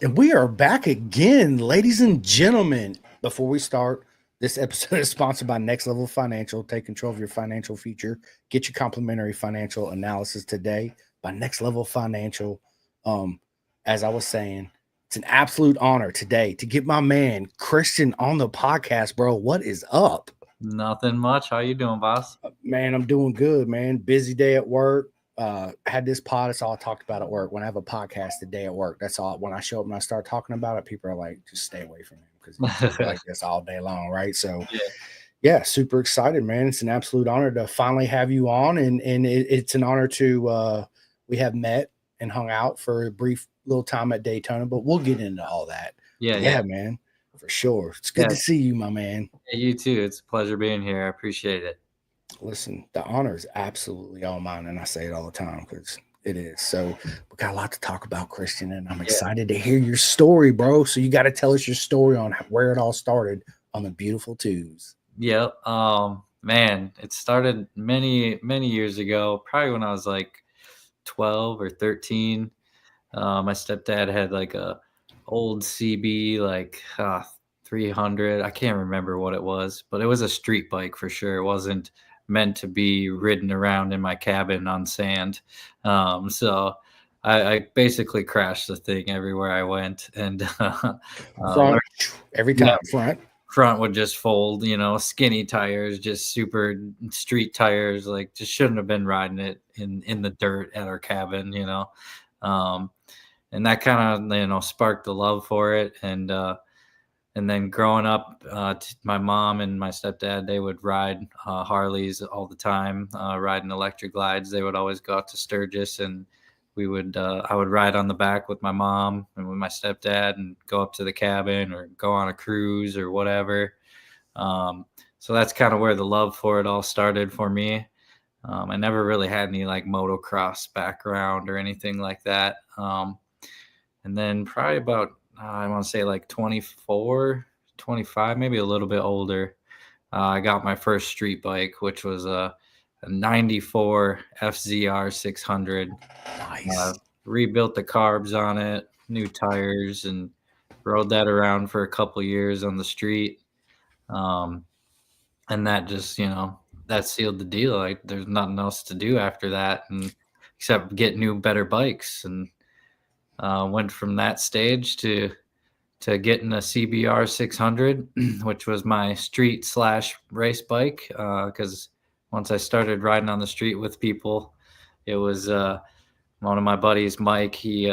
And we are back again, ladies and gentlemen. Before we start, this episode is sponsored by Next Level Financial. Take control of your financial future. Get your complimentary financial analysis today by Next Level Financial. Um, as I was saying, it's an absolute honor today to get my man Christian on the podcast, bro. What is up? Nothing much. How you doing, boss? Man, I'm doing good, man. Busy day at work. Had this pod. That's all I talked about at work. When I have a podcast today at work, that's all. When I show up and I start talking about it, people are like, "Just stay away from him because he's just like this all day long." Right? So, Yeah, yeah, super excited, man. It's an absolute honor to finally have you on, and it's an honor to we have met and hung out for a brief little time at Daytona, but we'll get into all that. yeah, But yeah, yeah, man, for sure. It's good yeah. to see you, my man. Yeah, you too. It's a pleasure being here. I appreciate it. Listen, the honor is absolutely all mine, and I say it all the time because it is. So we got a lot to talk about, Christian, and I'm Yeah. excited to hear your story, bro. So you got to tell us your story on where it all started on the beautiful twos. Yep. Man, it started many years ago. Probably when I was like 12 or 13. My stepdad had like a old CB, like 300. I can't remember what it was, but it was a street bike for sure. It wasn't meant to be ridden around in my cabin on sand. So I basically crashed the thing everywhere I went, and Front every yeah, time, front. front would just fold. Skinny tires, just super street tires. Like just shouldn't have been riding it in the dirt at our cabin. Um, and that kind of sparked the love for it, and then growing up, my mom and my stepdad, they would ride Harleys all the time, riding electric glides. They would always go out to Sturgis, and I would ride on the back with my mom and with my stepdad and go up to the cabin or go on a cruise or whatever. So that's kind of where the love for it all started for me. I never really had any like motocross background or anything like that. And then probably about, I want to say like 24, 25, maybe a little bit older, I got my first street bike, which was a 94 FZR 600. Uh, Nice. Rebuilt the carbs on it, new tires, and rode that around for a couple years on the street. Um, and that just, that sealed the deal. Like there's nothing else to do after that, and except get new, better bikes. And went from that stage to getting a CBR 600, which was my street slash race bike. Because once I started riding on the street with people, it was one of my buddies, Mike. He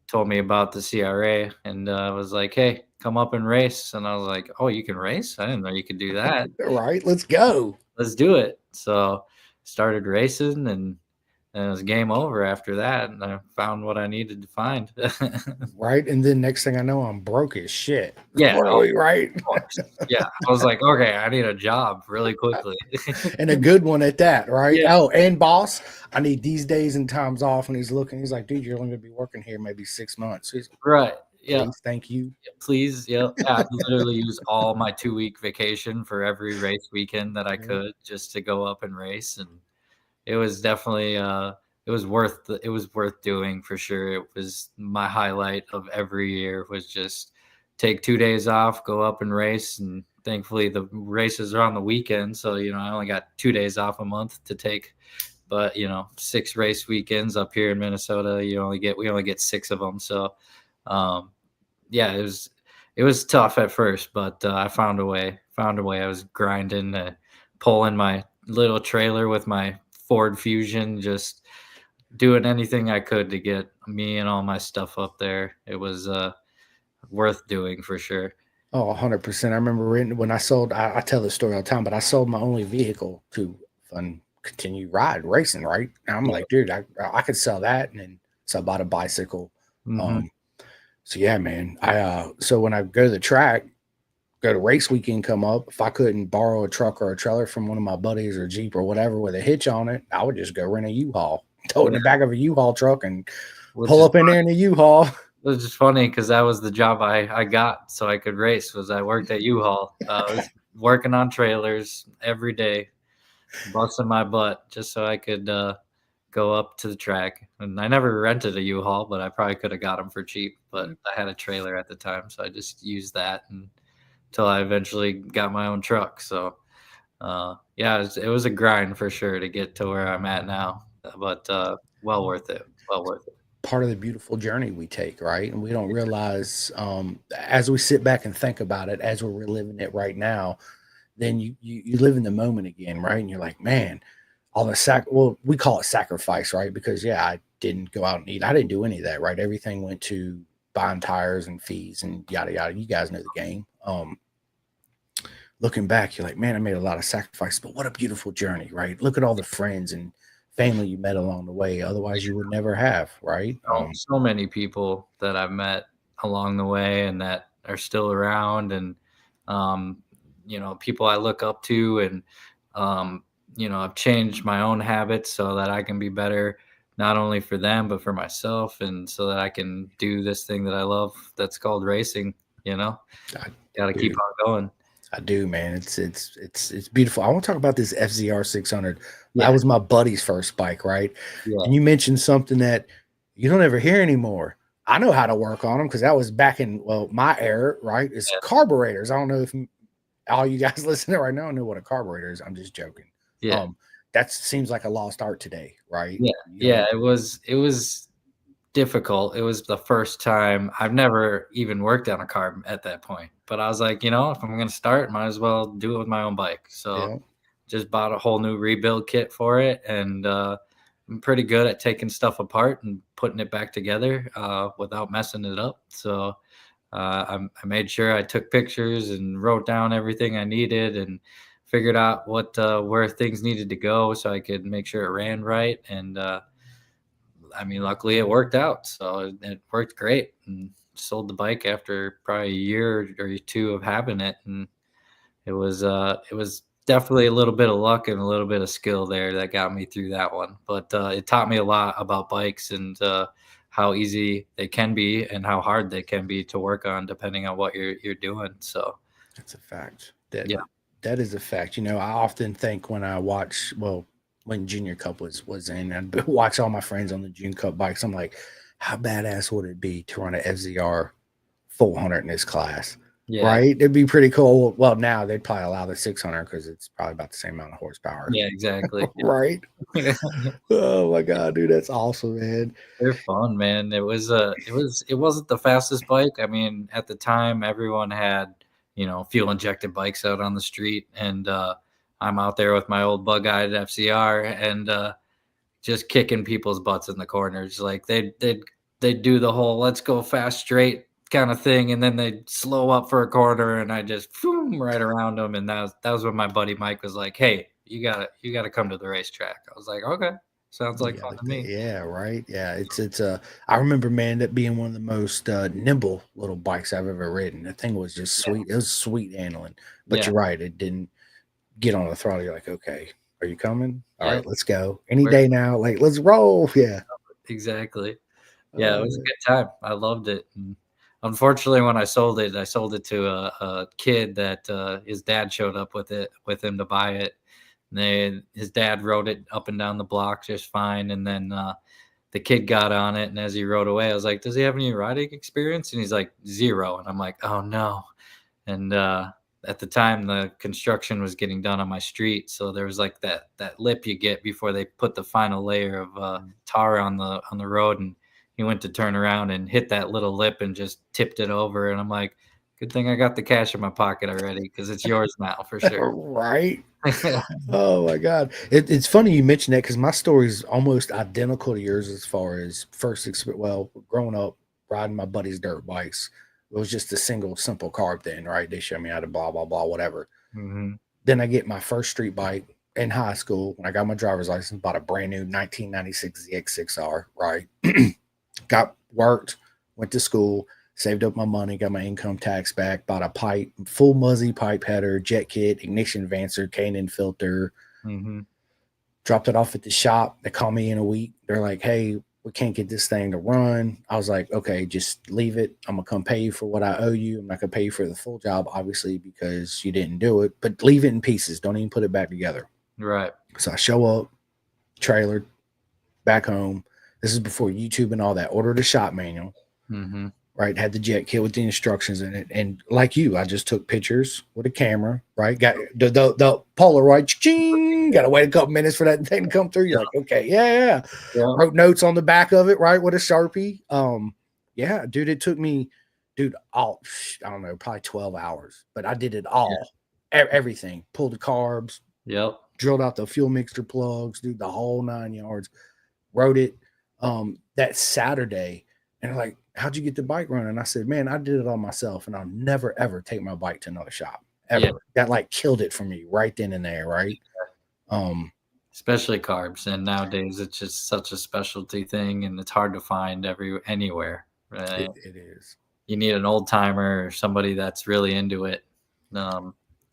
told me about the CRA and was like, "Hey, come up and race." And I was like, "Oh, you can race? I didn't know you could do that. All right, let's go. Let's do it." So started racing, and it was game over after that. And I found what I needed to find. Right, and then next thing I know, I'm broke as shit. Yeah, oh, Really, right? of course. Yeah, I was like, "Okay, I need a job really quickly." And a good one at that, right? Yeah, Oh, and boss, I need these days and times off. And he's looking, he's like, dude, you're only gonna be working here maybe 6 months. He's like, right. Yeah, please, thank you. please. Yeah, I literally used all my 2-week vacation for every race weekend that I could just to go up and race, and it was definitely it was worth doing for sure. It was my highlight of every year was just take 2 days off, go up and race, and thankfully the races are on the weekend, so I only got 2 days off a month to take. But 6 race weekends up here in Minnesota, we only get 6 of them. So um, yeah, it was tough at first, but I found a way. Found a way. I was grinding, pulling my little trailer with my Ford Fusion, just doing anything I could to get me and all my stuff up there. It was worth doing for sure. Oh, 100%. I remember when I sold, I tell this story all the time, but I sold my only vehicle to fun continue ride racing, right? And I'm Yeah. like, dude, I could sell that. And then, so I bought a bicycle. Hmm. Um, so yeah, man. So when I go to the track, go to race weekend come up, if I couldn't borrow a truck or a trailer from one of my buddies or Jeep or whatever with a hitch on it, I would just go rent a U-Haul, tow it in Yeah, the back of a U-Haul truck and which pull is up in there in a U-Haul. which is funny because that was the job I got so I could race. Was I worked at U-Haul. I was working on trailers every day, busting my butt just so I go up to the track. And I never rented a U-Haul, but I probably could have got them for cheap. But I had a trailer at the time, so I just used that until I eventually got my own truck. So yeah, it was a grind for sure to get to where I'm at now, but well worth it. Well worth it. Part of the beautiful journey we take, right? And we don't realize, as we sit back and think about it, as we're reliving it right now, then you live in the moment again, right? And you're like, man, all the well, we call it sacrifice, right? Because yeah, I didn't go out and eat. I didn't do any of that, right? Everything went to buying tires and fees and yada yada. You guys know the game. Looking back, you're like, man, I made a lot of sacrifice, but what a beautiful journey, right? Look at all the friends and family you met along the way. Otherwise, you would never have, right? So many people that I've met along the way and that are still around, and people I look up to, and I've changed my own habits so that I can be better, not only for them but for myself, and so that I can do this thing that I love that's called racing. Got to keep on going. I do, man. It's beautiful. I want to talk about this FZR 600. Yeah. That was my buddy's first bike, right? Yeah. And you mentioned something that you don't ever hear anymore. I know how to work on them because that was back in my era, right? It's carburetors. I don't know if all you guys listening right now know what a carburetor is. I'm just joking. Yeah. That seems like a lost art today, right? Yeah. It was difficult. It was the first time. I've never even worked on a car at that point, but I was like, if I'm going to start, might as well do it with my own bike. So just bought a whole new rebuild kit for it. And I'm pretty good at taking stuff apart and putting it back together without messing it up. So I made sure I took pictures and wrote down everything I needed and figured out where things needed to go so I could make sure it ran right. And luckily it worked out. So it worked great, and sold the bike after probably a year or two of having it. And it was definitely a little bit of luck and a little bit of skill there that got me through that one. But it taught me a lot about bikes and how easy they can be and how hard they can be to work on depending on what you're doing. So that's a fact. That is a fact. I often think when I watch, when Junior Cup was in, and watch all my friends on the Junior Cup bikes, I'm like, how badass would it be to run an FZR 400 in this class? Yeah. Right? It'd be pretty cool. Well, now they'd probably allow the 600 because it's probably about the same amount of horsepower. Yeah, exactly. Right? Oh my god, dude, that's awesome, man. They're fun, man. It wasn't the fastest bike. At the time, everyone had fuel injected bikes out on the street, and I'm out there with my old bug-eyed FCR and just kicking people's butts in the corners. Like they'd do the whole "let's go fast straight" kind of thing, and then they'd slow up for a corner, and I just boom right around them. And that was when my buddy Mike was like, "Hey, you gotta come to the racetrack." I was like, "Okay, sounds like fun to me." Yeah, right. Yeah, it's I remember, man, that being one of the most nimble little bikes I've ever ridden. The thing was just sweet. It was sweet handling, but you're right, it didn't get on the throttle. You're like, okay, are you coming? All right, let's go. Any day now, like let's roll. Yeah, exactly. Yeah, it was a good time. I loved it. And unfortunately, when I sold it to a kid that his dad showed up with him to buy it. And his dad rode it up and down the block just fine, and then the kid got on it, and as he rode away, I was like, "Does he have any riding experience?" And he's like, "0." And I'm like, "Oh no!" And at the time, the construction was getting done on my street, so there was like that lip you get before they put the final layer of tar on the road, and he went to turn around and hit that little lip and just tipped it over. And I'm like, "Good thing I got the cash in my pocket already, because it's yours now for sure." Right. Oh my god, it's funny you mentioned that because my story is almost identical to yours as far as growing up riding my buddy's dirt bikes. It was just a single simple carb then, right? They showed me how to blah blah blah whatever. Mm-hmm. Then I get my first street bike in high school when I got my driver's license. Bought a brand new 1996 ZX6R, right? Got worked, went to school, saved up my money, got my income tax back, bought a full Muzzy pipe header, jet kit, ignition vancer, K&N filter. Mm-hmm. Dropped it off at the shop. They call me in a week. They're like, "Hey, we can't get this thing to run." I was like, "Okay, just leave it. I'm gonna come pay you for what I owe you. I'm not gonna pay you for the full job, obviously, because you didn't do it. But leave it in pieces. Don't even put it back together." Right. So I show up, trailer, back home. This is before YouTube and all that. Ordered a shot manual. Mm-hmm. Right, had the jet kit with the instructions in it, and like you, I just took pictures with a camera. Right, got the Polaroid. Ching, got to wait a couple minutes for that thing to come through. You're like, okay, yeah. Wrote notes on the back of it, right, with a Sharpie. Yeah, dude, it took me, dude, I don't know, probably 12 hours, but I did it all, everything. Pulled the carbs, drilled out the fuel mixture plugs, dude, the whole 9 yards. Wrote it that Saturday, and like, how'd you get the bike running? I said, man, I did it all myself, and I'll never ever take my bike to another shop ever. That like killed it for me right then and there, right? Especially carbs, and nowadays it's just such a specialty thing, and it's hard to find anywhere. Right? It is. You need an old timer or somebody that's really into it,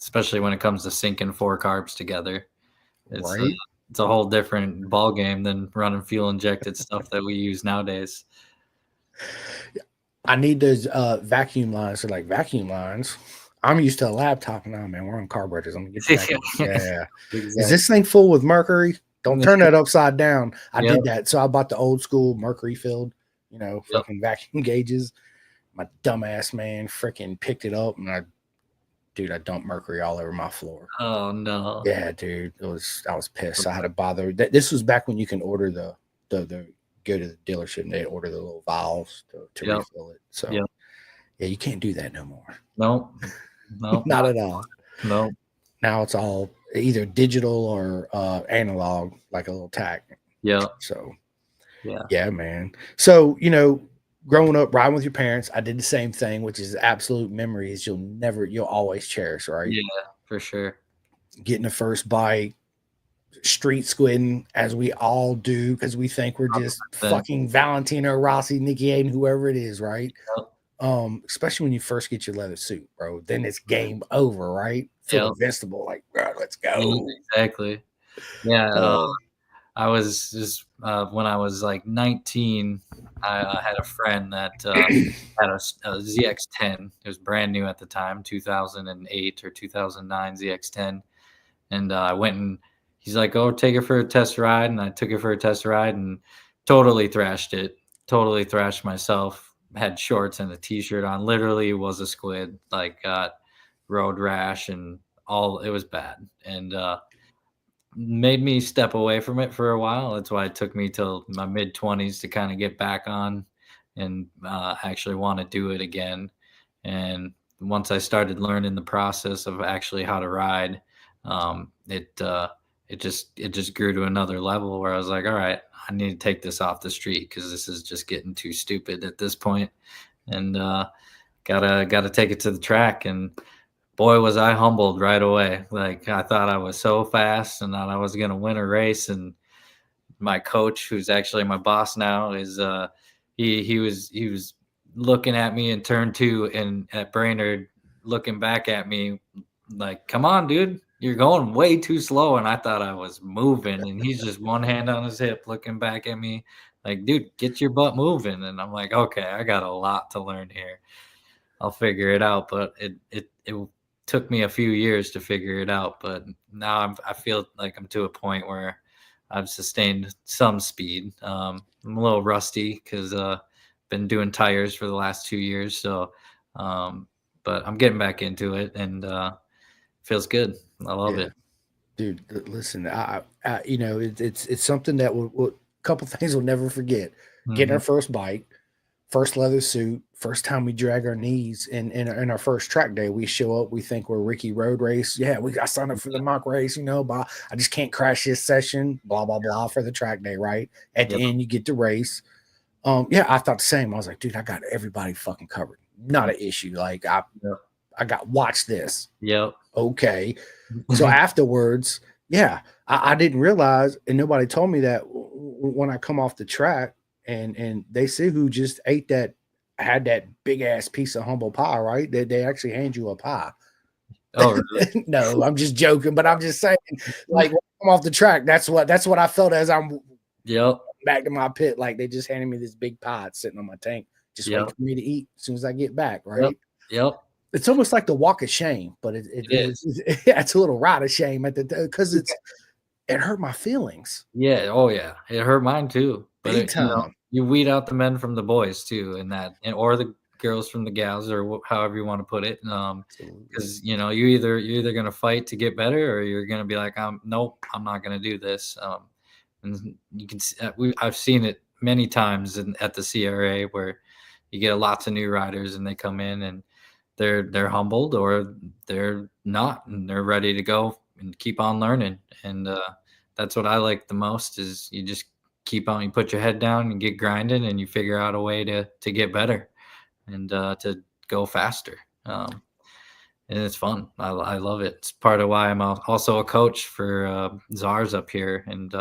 especially when it comes to syncing 4 carbs together. It's right. It's a whole different ball game than running fuel injected stuff that we use nowadays. I need those vacuum lines. They're like vacuum lines. I'm used to a laptop now, man. We're on carburetors. I'm gonna get back. Yeah. Exactly. Is this thing full with mercury? Don't turn that upside down. I did that. So I bought the old school mercury filled, fucking vacuum gauges. My dumbass man freaking picked it up, and I dumped mercury all over my floor. Oh no. Yeah, dude. I was pissed. I had to bother. This was back when you can order the go to the dealership and they order the little valves to refill it. So yeah, you can't do that no more. No, not at all. No. Now it's all either digital or analog, like a little tack. Yeah. So yeah, man. So growing up riding with your parents, I did the same thing, which is absolute memories you'll always cherish, right? Yeah, for sure. Getting the first bike, street squidding, as we all do, because we think we're just fucking Valentino Rossi, Nikki Hayden, whoever it is, right? Especially when you first get your leather suit, bro. Then it's game over, right? Feel invincible, like, bro, let's go. Exactly. Yeah. I was just when I was like 19, I had a friend that had a ZX10. It was brand new at the time, 2008 or 2009 ZX10, and I went and he's like, "Oh, take it for a test ride," and I took it for a test ride and totally thrashed it. Totally thrashed myself. Had shorts and a t-shirt on. Literally was a squid. Like got road rash and all. It was bad and made me step away from it for a while. That's why it took me till my mid-20s to kind of get back on and actually want to do it again. And once I started learning the process of actually how to ride, it just grew to another level where I was like, all right, I need to take this off the street because this is just getting too stupid at this point, and gotta take it to the track. And boy, was I humbled right away. Like I thought I was so fast and thought I was gonna win a race. And my coach, who's actually my boss now, is he was looking at me in turn 2 and at Brainerd, looking back at me like, come on, dude, you're going way too slow. And I thought I was moving, and he's just one hand on his hip looking back at me like, dude, get your butt moving. And I'm like, okay, I got a lot to learn here. I'll figure it out. But it took me a few years to figure it out, but now I feel like I'm to a point where I've sustained some speed. I'm a little rusty because been doing tires for the last 2 years. So, but I'm getting back into it, and feels good. I love it, dude. Listen, it's something that a couple things we'll never forget. Getting our first bike, first leather suit, first time we drag our knees in our first track day. We show up, we think we're Ricky Road Race. Yeah, we got signed up for the mock race, but I just can't crash this session, blah, blah, blah, for the track day, right? At the end, you get to race. I thought the same. I was like, dude, I got everybody fucking covered. Not an issue. Like I watch this. Yep. Okay. So afterwards, I didn't realize, and nobody told me that when I come off the track, and they see who just had that big ass piece of humble pie, right? They actually hand you a pie. Oh, really? No, I'm just joking, but I'm just saying, like, when I come off the track, that's what I felt as I'm back to my pit. Like they just handed me this big pie sitting on my tank, just waiting for me to eat as soon as I get back, right? Yep. It's almost like the walk of shame, but it's a little ride of shame at the because it hurt my feelings Yeah, oh, yeah, it hurt mine too, but big time. you weed out the men from the boys too in that and or the girls from the gals or however you wanna put it, Absolutely. because you're either gonna fight to get better or you're gonna be like, nope, I'm not gonna do this," and you can see I've seen it many times at the CRA where you get lots of new riders and they come in and they're humbled or they're not and they're ready to go and keep on learning and that's what I like the most is you just keep on you put your head down and get grinding and you figure out a way to get better and to go faster and it's fun. I love it. It's part of why I'm also a coach for czars up here and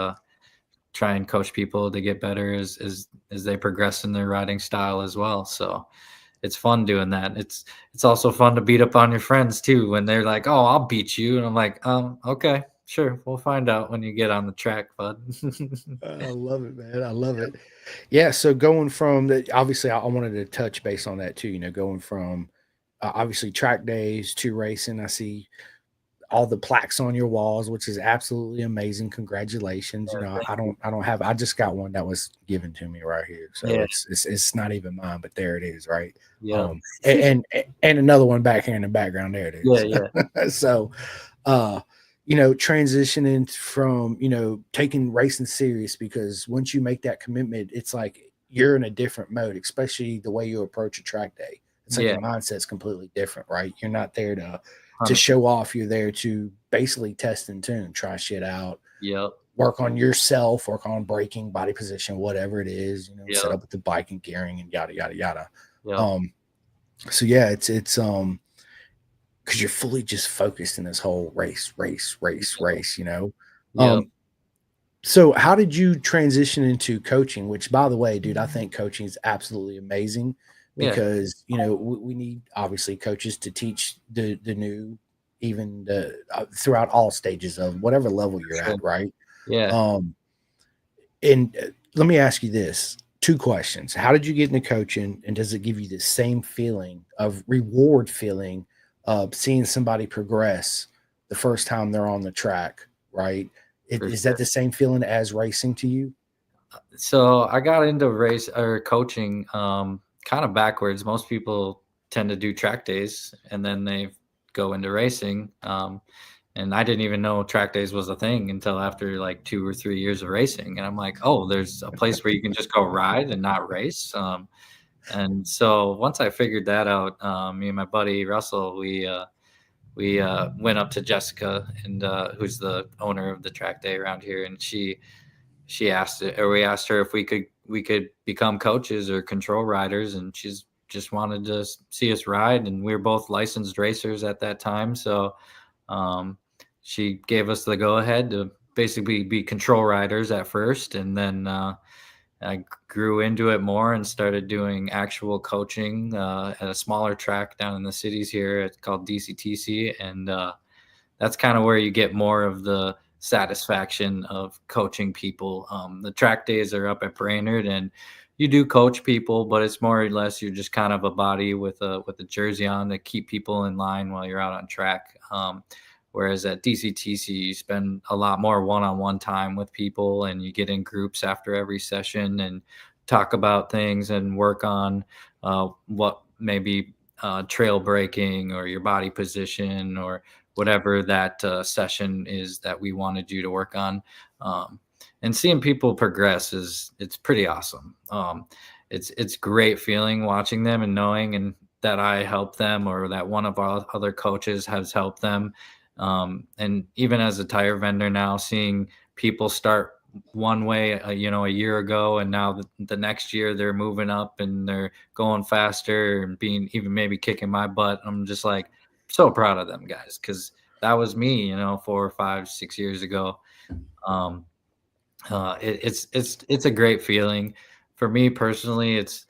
try and coach people to get better as they progress in their riding style as well. So it's fun doing that. It's also fun to beat up on your friends too when they're like, "Oh, I'll beat you," and I'm like, okay, sure, we'll find out when you get on the track, bud." I love it, man. I love it. Yeah. So going from the obviously, I wanted to touch base on that too. Going from obviously track days to racing. I see all the plaques on your walls, which is absolutely amazing. Congratulations. I don't have I just got one that was given to me right here. So Yeah, it's not even mine, but there it is, right? yep, And another one back here in the background. There it yeah, is. yeah, So uh transitioning from, taking racing serious because once you make that commitment, it's like you're in a different mode, especially the way you approach a track day. It's like yeah, your mindset's completely different, right? You're not there to 100%. show off. You're there to basically test and tune, try shit out, Yep, work on yourself, work on braking, body position, whatever it is, set yep, up with the bike and gearing and yada yada yada. yep, Um, so yeah, it's because you're fully just focused in this whole race. yep, Um, so how did you transition into coaching? Which, by the way, dude, I think coaching is absolutely amazing yeah, because we need obviously coaches to teach the new, even throughout all stages of whatever level for you're sure. at, right? Yeah. Um, and let me ask you this: two questions. How did you get into coaching, and does it give you the same feeling of reward feeling of seeing somebody progress the first time they're on the track, right? For Is that sure. the same feeling as racing to you? So I got into race or coaching kind of backwards. Most people tend to do track days and then they go into racing. And I didn't even know track days was a thing until after like 2 or 3 years of racing. And I'm like, oh, there's a place where you can just go ride and not race. And so once I figured that out, me and my buddy Russell, we went up to Jessica and who's the owner of the track day around here, and she asked it, or we asked her if we could become coaches or control riders, and she's just wanted to see us ride, and we were both licensed racers at that time, so um, she gave us the go ahead to basically be control riders at first, and then I grew into it more and started doing actual coaching at a smaller track down in the cities here. It's called DCTC, and that's kind of where you get more of the satisfaction of coaching people. The track days are up at Brainerd, and you do coach people, but it's more or less you're just kind of a body with a jersey on to keep people in line while you're out on track. Whereas at DCTC, you spend a lot more one-on-one time with people, and you get in groups after every session and talk about things and work on what maybe trail breaking or your body position or whatever that session is that we wanted you to work on. Um, and seeing people progress it's pretty awesome. It's great feeling watching them and knowing and that I help them or that one of our other coaches has helped them. And even as a tire vendor now, seeing people start one way, a year ago, and now the next year they're moving up and they're going faster and being even maybe kicking my butt. I'm just like so proud of them guys because that was me, 4 or 5, 6 years ago. Um, it's a great feeling for me personally. It's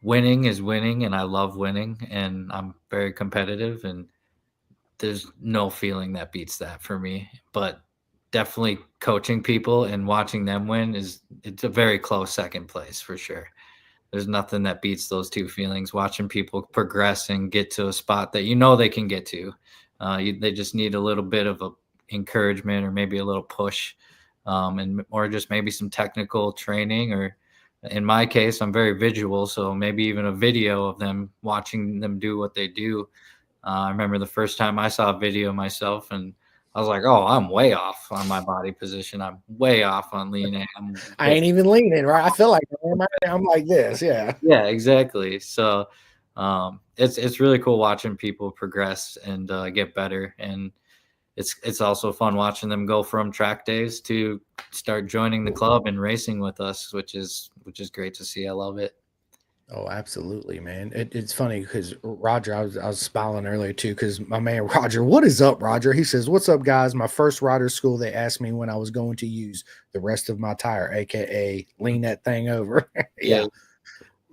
winning is winning, and I love winning, and I'm very competitive, and there's no feeling that beats that for me. But definitely coaching people and watching them win it's a very close second place for sure. There's nothing that beats those two feelings. Watching people progress and get to a spot that they can get to. They just need a little bit of a encouragement or maybe a little push, and or just maybe some technical training, or in my case, I'm very visual, so maybe even a video of them watching them do what they do. I remember the first time I saw a video myself, and I was like, "Oh, I'm way off on my body position. I'm way off on leaning. I'm I way." ain't even leaning, right? I feel like I'm like this. Yeah. Yeah, exactly. So, it's really cool watching people progress and get better, and it's also fun watching them go from track days to start joining the club and racing with us, which is great to see. I love it. Oh, absolutely, man. It's funny because Roger, I was smiling earlier too because my man Roger, what is up, Roger? He says, "What's up, guys? My first rider school. They asked me when I was going to use the rest of my tire, aka lean that thing over." Yeah, Yeah,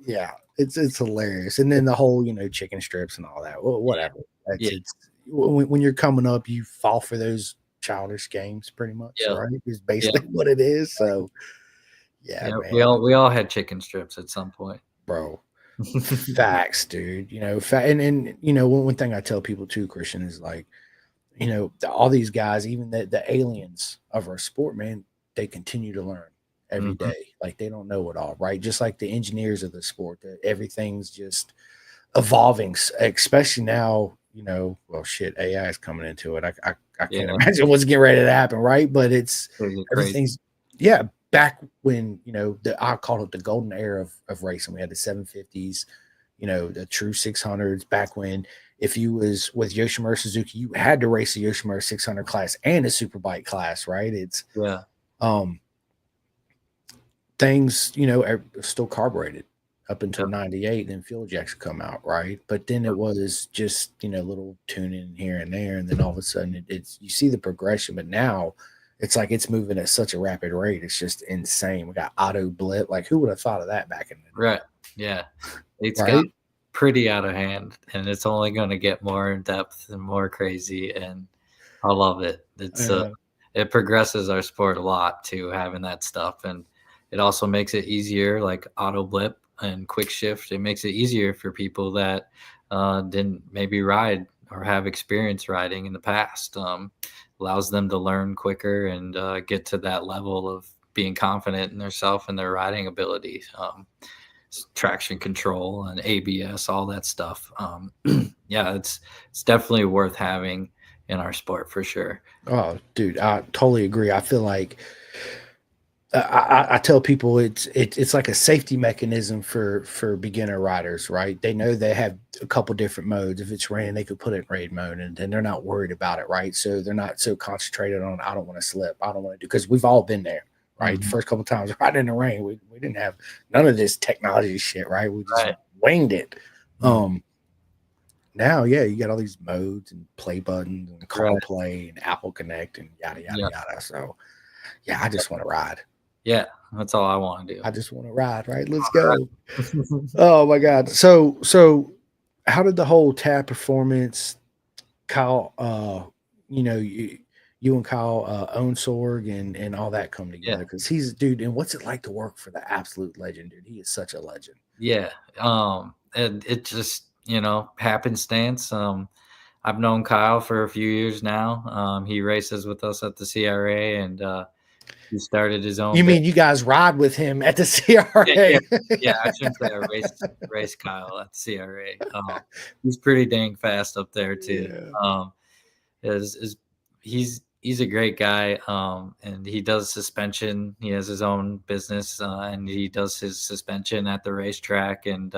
yeah. It's hilarious, and then the whole chicken strips and all that. Well, whatever. yeah, It's when you're coming up, you fall for those childish games, pretty much, yeah, right? Is yeah, basically what it is. So yeah, yeah. We man, all we all had chicken strips at some point. bro. Facts, dude. And one thing I tell people too, Christian, is like, all these guys, even the aliens of our sport, man, they continue to learn every Mhm. day. Like they don't know it all, right? Just like the engineers of the sport, that everything's just evolving, especially now. Well, shit, AI is coming into it. I can't Yeah, imagine what's getting ready to happen, right? But it's crazy, crazy. everything's yeah. Back when I call it the golden era of racing. We had the 750s, the true 600s. Back when if you was with Yoshimura Suzuki, you had to race the Yoshimura 600 class and a superbike class, right? It's Yeah, um things are still carbureted up until yep, 98, then fuel injection come out, right? But then it yep. was just little tuning here and there, and then all of a sudden it's you see the progression. But now it's like it's moving at such a rapid rate, it's just insane. We got auto blip. Like, who would have thought of that back in the day, Right. Yeah. It's got right? pretty out of hand, and it's only going to get more in depth and more crazy, and I love it. uh, It progresses our sport a lot too, having that stuff, and it also makes it easier, like auto blip and quick shift. It makes it easier for people that didn't maybe ride or have experience riding in the past. Allows them to learn quicker and get to that level of being confident in themselves and their riding ability. Traction control and ABS, all that stuff. Yeah, it's definitely worth having in our sport for sure. oh dude, I totally agree. I feel like I tell people it's like a safety mechanism for beginner riders, right? They know they have a couple different modes. If it's rain, they could put it in rain mode, and then they're not worried about it, right? So they're not so concentrated on I don't want to slip, I don't want to do, because we've all been there, right? The Mhm. first couple times riding in the rain, we didn't have none of this technology shit, right? We just Right. winged it. Mhm. Um, Now, yeah, you got all these modes and play buttons and Right. CarPlay and Apple Connect and yada yada Yeah. yada. So yeah, I just want to ride. Yeah. That's all I want to do. I just want to ride, right? Let's go. Right. Oh my God. So how did the whole tab performance, Kyle, you and Kyle own Sorg and all that come Yeah. together? Because he's dude, and what's it like to work for the absolute legend, dude? He is such a legend. Yeah. And it just, happenstance. I've known Kyle for a few years now. He races with us at the CRA, and he started his own You bit. mean you guys ride with him at the Yeah, yeah, CRA? yeah. I shouldn't say I race Kyle at the CRA. He's pretty dang fast up there too. Yeah. Is he's a great guy. And he does suspension. He has his own business, and he does his suspension at the racetrack. And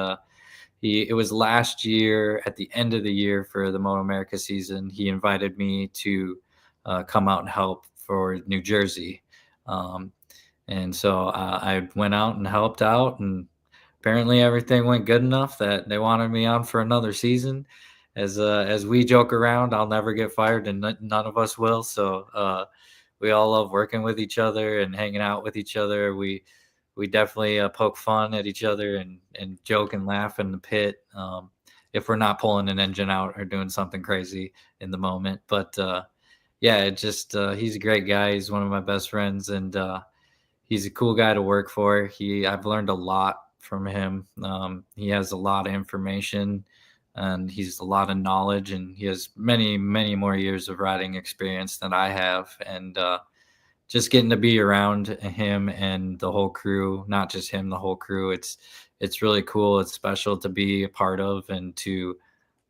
it was last year at the end of the year for the Moto America season. He invited me to come out and help for New Jersey. Um, and so I went out and helped out, and apparently everything went good enough that they wanted me on for another season. As we joke around, I'll never get fired, and none of us will. So we all love working with each other and hanging out with each other. We definitely poke fun at each other and joke and laugh in the pit, if we're not pulling an engine out or doing something crazy in the moment. But yeah, it just he's a great guy. He's one of my best friends, and he's a cool guy to work for. I've learned a lot from him. He has a lot of information, and he's a lot of knowledge, and he has many more years of riding experience than I have. And just getting to be around him and the whole crew, not just him, the whole crew. It's really cool. It's special to be a part of and to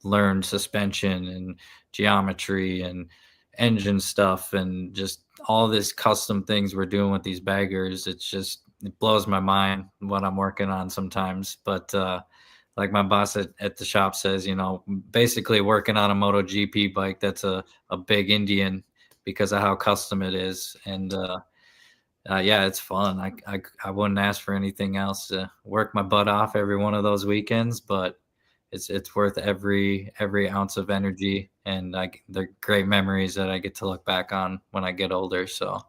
learn suspension and geometry and engine stuff and just all this custom things we're doing with these baggers. It blows my mind what I'm working on sometimes. But like my boss at the shop says, basically working on a MotoGP bike that's a big Indian because of how custom it is. And yeah, it's fun. I wouldn't ask for anything else. Work my butt off every one of those weekends, but it's worth every ounce of energy, and they're great memories that I get to look back on when I get older. So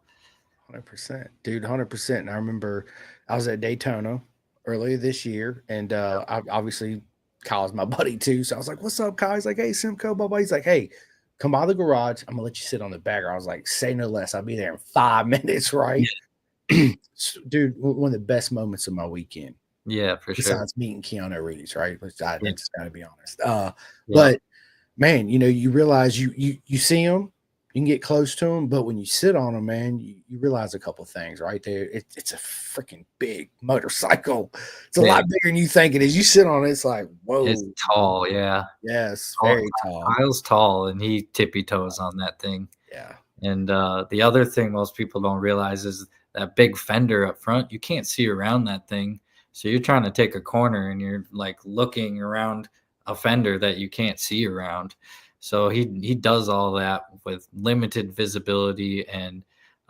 100%, dude, 100%. And I remember I was at Daytona earlier this year, and obviously Kyle's my buddy too. So I was like, "What's up, Kyle?" He's like, "Hey, Simcoe, blah blah." He's like, "Hey, come by the garage. I'm gonna let you sit on the bagger." I was like, "Say no less. I'll be there in 5 minutes, right?" Dude, one of the best moments of my weekend, yeah, for sure. besides meeting Keanu Reeves, right? Which I Yeah, just gotta be honest. yeah, But man, you realize you see them, you can get close to them, but when you sit on them, man, you realize a couple things, right? There, it's a freaking big motorcycle. It's a big. lot bigger than you think it is. You sit on it, it's like, It's whoa, tall. Yeah, yes, tall. very tall. Kyle's tall, and he tippy toes on that thing. Yeah, And the other thing most people don't realize is that big fender up front. You can't see around that thing. So you're trying to take a corner and you're like looking around a fender that you can't see around. So he does all that with limited visibility and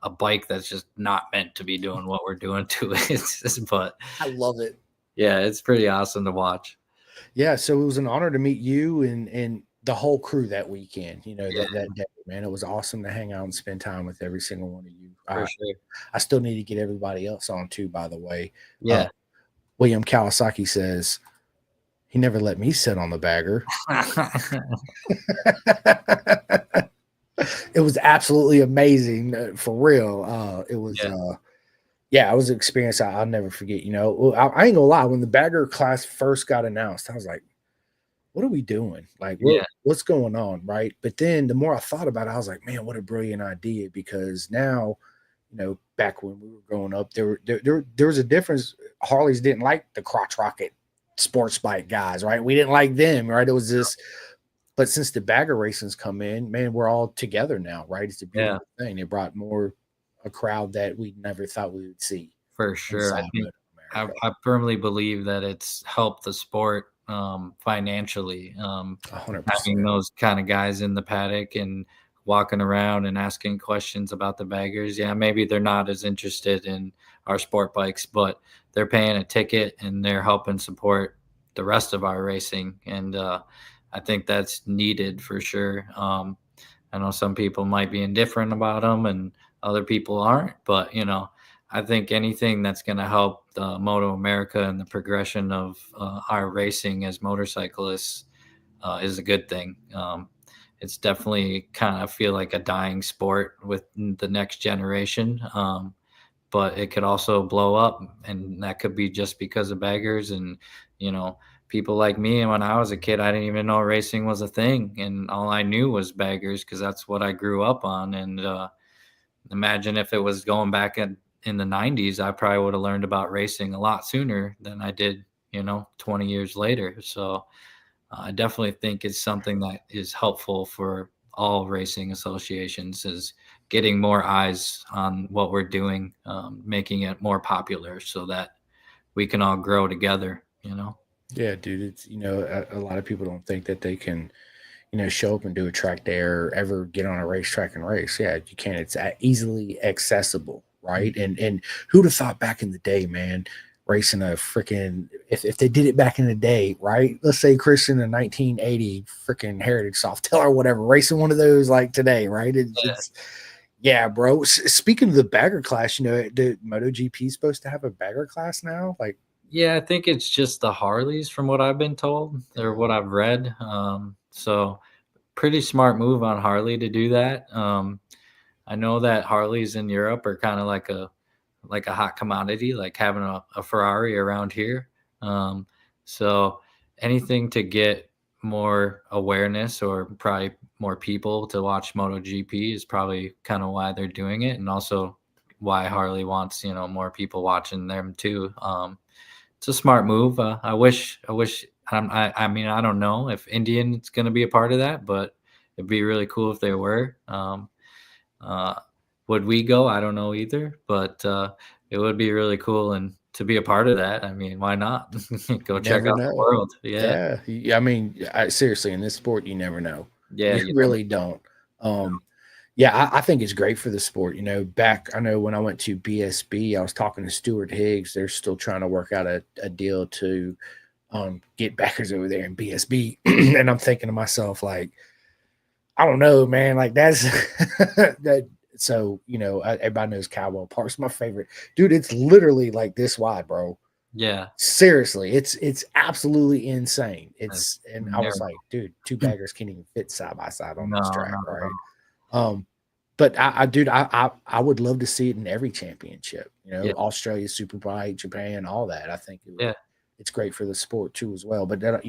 a bike that's just not meant to be doing what we're doing to it. But I love it. yeah, it's pretty awesome to watch. Yeah, so it was an honor to meet you and the whole crew that weekend. Yeah, That day, man, it was awesome to hang out and spend time with every single one of you. for sure. I still need to get everybody else on too, by the way. Uh, Yeah. William Kawasaki says he never let me sit on the bagger. It was absolutely amazing, for real. It was, Yeah. yeah, it was an experience I'll never forget. Well, I ain't gonna lie. When the bagger class first got announced, I was like, "What are we doing? Like, Yeah. what's going on?" Right? But then the more I thought about it, I was like, "Man, what a brilliant idea!" Because now, back when we were growing up, there was a difference. Harleys didn't like the crotch rocket sports bike guys, right? We didn't like them, right? It was this, but since the bagger racing's come in, man, we're all together now, right? It's a Yeah. beautiful thing. It brought more a crowd that we never thought we would see For sure. I inside think Moto America. I firmly believe that it's helped the sport financially. 100%. Having those kind of guys in the paddock and walking around and asking questions about the baggers. Yeah, maybe they're not as interested in our sport bikes, but they're paying a ticket and they're helping support the rest of our racing. And I think that's needed for sure. I know some people might be indifferent about them and other people aren't, but I think anything that's going to help Moto America and the progression of our racing as motorcyclists is a good thing. It's definitely kind of feel like a dying sport with the next generation, but it could also blow up, and that could be just because of baggers and you know people like me. And when I was a kid, I didn't even know racing was a thing, and all I knew was baggers because that's what I grew up on. And imagine if it was going back in the 90s, I probably would have learned about racing a lot sooner than I did, 20 years later. So I definitely think it's something that is helpful for all racing associations is getting more eyes on what we're doing, making it more popular so that we can all grow together. Yeah, dude. It's a lot of people don't think that they can show up and do a track day or ever get on a racetrack and race. Yeah, you can. It's easily accessible, right? And who'd have thought back in the day, man, racing a freaking if they did it back in the day, right? Let's say Christian in 1980 freaking Heritage Softail or whatever, racing one of those like today, right? It's yeah, bro. Speaking of the bagger class, the MotoGP is supposed to have a bagger class now. Like, Yeah, I think it's just the Harleys from what I've been told or what I've read. So pretty smart move on Harley to do that. I know that Harleys in Europe are kind of like a hot commodity, like having a Ferrari around here. Um, so anything to get more awareness or probably more people to watch MotoGP is probably kind of why they're doing it. And also why Harley wants, more people watching them too. It's a smart move. I mean, I don't know if Indian's going to be a part of that, but it'd be really cool if they were. Uh, would we go? I don't know either, but it would be really cool and to be a part of that. I mean, why not? Go You check never out the know. world. Yeah. Yeah. I mean, seriously, in this sport, you never know. Yeah. You really don't. Yeah, I think it's great for the sport. I know when I went to BSB, I was talking to Stuart Higgs. They're still trying to work out a deal to get backers over there in BSB. And I'm thinking to myself, like, I don't know, man. Like, that's that. So, everybody knows Cowboy Park's my favorite. Dude, it's literally like this wide, bro. Yeah. Seriously, it's absolutely insane. That's And I was never. like, dude, two baggers can't even fit side by side on this No, track, not at right? all. But dude, I would love to see it in every championship. Yeah. Australia, Superbike, Japan, all that. I think Yeah. it's great for the sport too as well. But then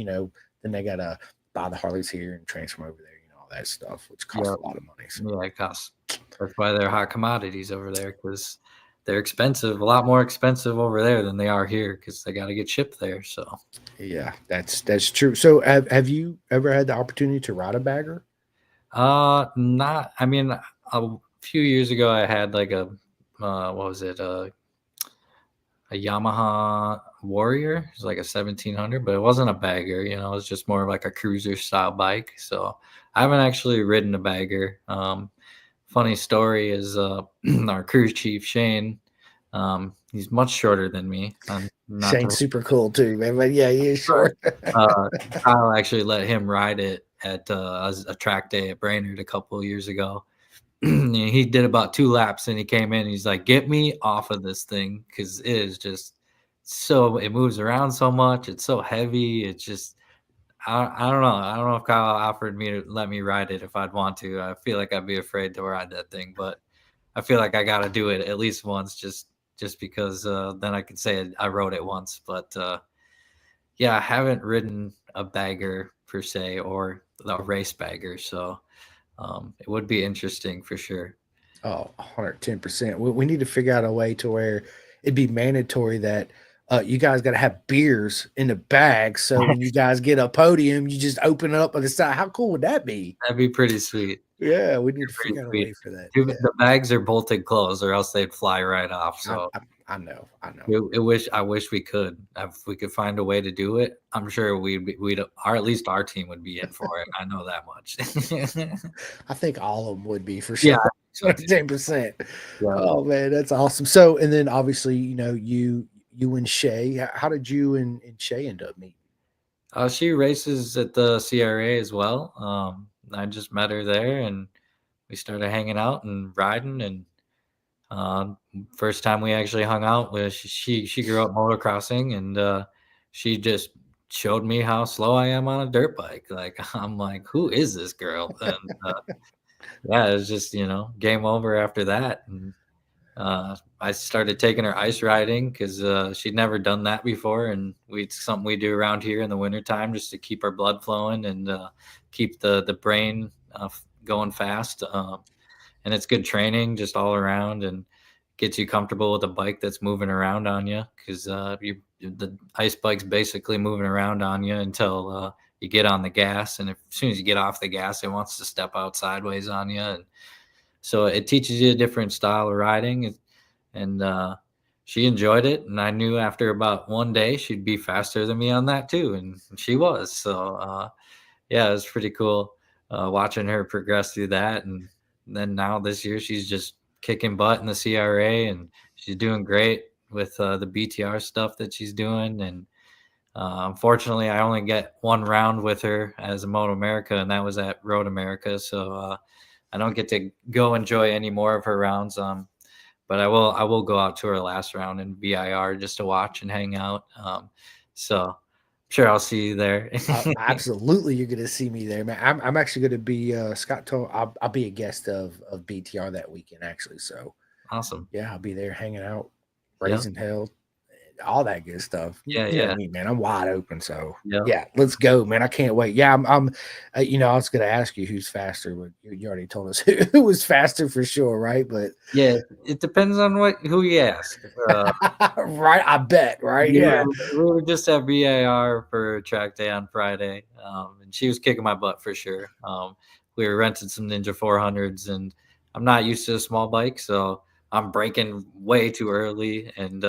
they gotta buy the Harleys here and transfer over there, all that stuff, which costs Yeah. a lot of money. So. Yeah. It costs. That's why they're hot commodities over there because they're expensive, a lot more expensive over there than they are here because they got to get shipped there. So, Yeah, that's true. So have you ever had the opportunity to ride a bagger? not. I mean, a few years ago, I had like what was it? A Yamaha Warrior. It's like a 1700, but it wasn't a bagger. It was just more of like a cruiser style bike. So I haven't actually ridden a bagger. Funny story is our crew chief Shane. He's much shorter than me. I'm not Shane's to, super cool too, man. But yeah, he is but short. Kyle actually let him ride it at a track day at Brainerd a couple of years ago. He did about 2 laps and he came in. He's like, "Get me off of this thing because it is just it moves around so much. It's so heavy. It's just I don't know. I don't know if Kyle offered me to let me ride it if I'd want to. I feel like I'd be afraid to ride that thing, but I feel like I got to do it at least once just because then I could say I rode it once. But yeah, I haven't ridden a bagger per se or a race bagger, so it would be interesting for sure. Oh, 110%. We need to figure out a way to where it'd be mandatory that you guys got to have beers in the bag. So when you guys get a podium, you just open it up on the side. How cool would that be? That'd be pretty sweet. Yeah, we need to Pretty figure out a sweet. way for that. Dude, Yeah, the bags are bolted closed, or else they'd fly right off. I, So I, I know. I know. I wish we could. If we could find a way to do it, I'm sure we'd or at least our team would be in for it. I know that much. I think all of them would be for Yeah, sure. I think so too. 10%. Yeah. Oh man, that's awesome. So, and then obviously, you and Shay, how did you and Shay end up meeting? She races at the CRA as well. I just met her there, and we started hanging out and riding. And first time we actually hung out was she grew up motocrossing, and she just showed me how slow I am on a dirt bike. Like I'm like, who is this girl? And yeah, it was just game over after that. And I started taking her ice riding because she'd never done that before, and something we do around here in the wintertime just to keep our blood flowing and keep the brain going fast. And it's good training just all around and gets you comfortable with a bike that's moving around on you because the ice bike's basically moving around on you until you get on the gas, and as soon as you get off the gas, it wants to step out sideways on you. And so it teaches you a different style of riding, and she enjoyed it. And I knew after about one day she'd be faster than me on that too, and she was. So yeah, it was pretty cool watching her progress through that. And then now this year she's just kicking butt in the CRA, and she's doing great with the BTR stuff that she's doing. And unfortunately, I only get one round with her as a Moto America, and that was at Road America. So I don't get to go enjoy any more of her rounds. But I will go out to her last round in VIR just to watch and hang out. So I'm sure I'll see you there. Absolutely, you're going to see me there, man. I'm actually going to be Scott told I'll be a guest of BTR that weekend actually. So Awesome. yeah, I'll be there hanging out, Yeah. raising hell, all that good stuff. Yeah, You know yeah, me, man. I'm wide open. So yep. yeah, let's go, man. I can't wait. Yeah, I'm you know, I was going to ask you who's faster, but you already told us who was faster for sure, right? But Yeah, it depends on who you ask. right, I bet, right? We Yeah, were we were just at VAR for track day on Friday, and she was kicking my butt for sure. We were renting some Ninja 400s, and I'm not used to a small bike, so I'm braking way too early and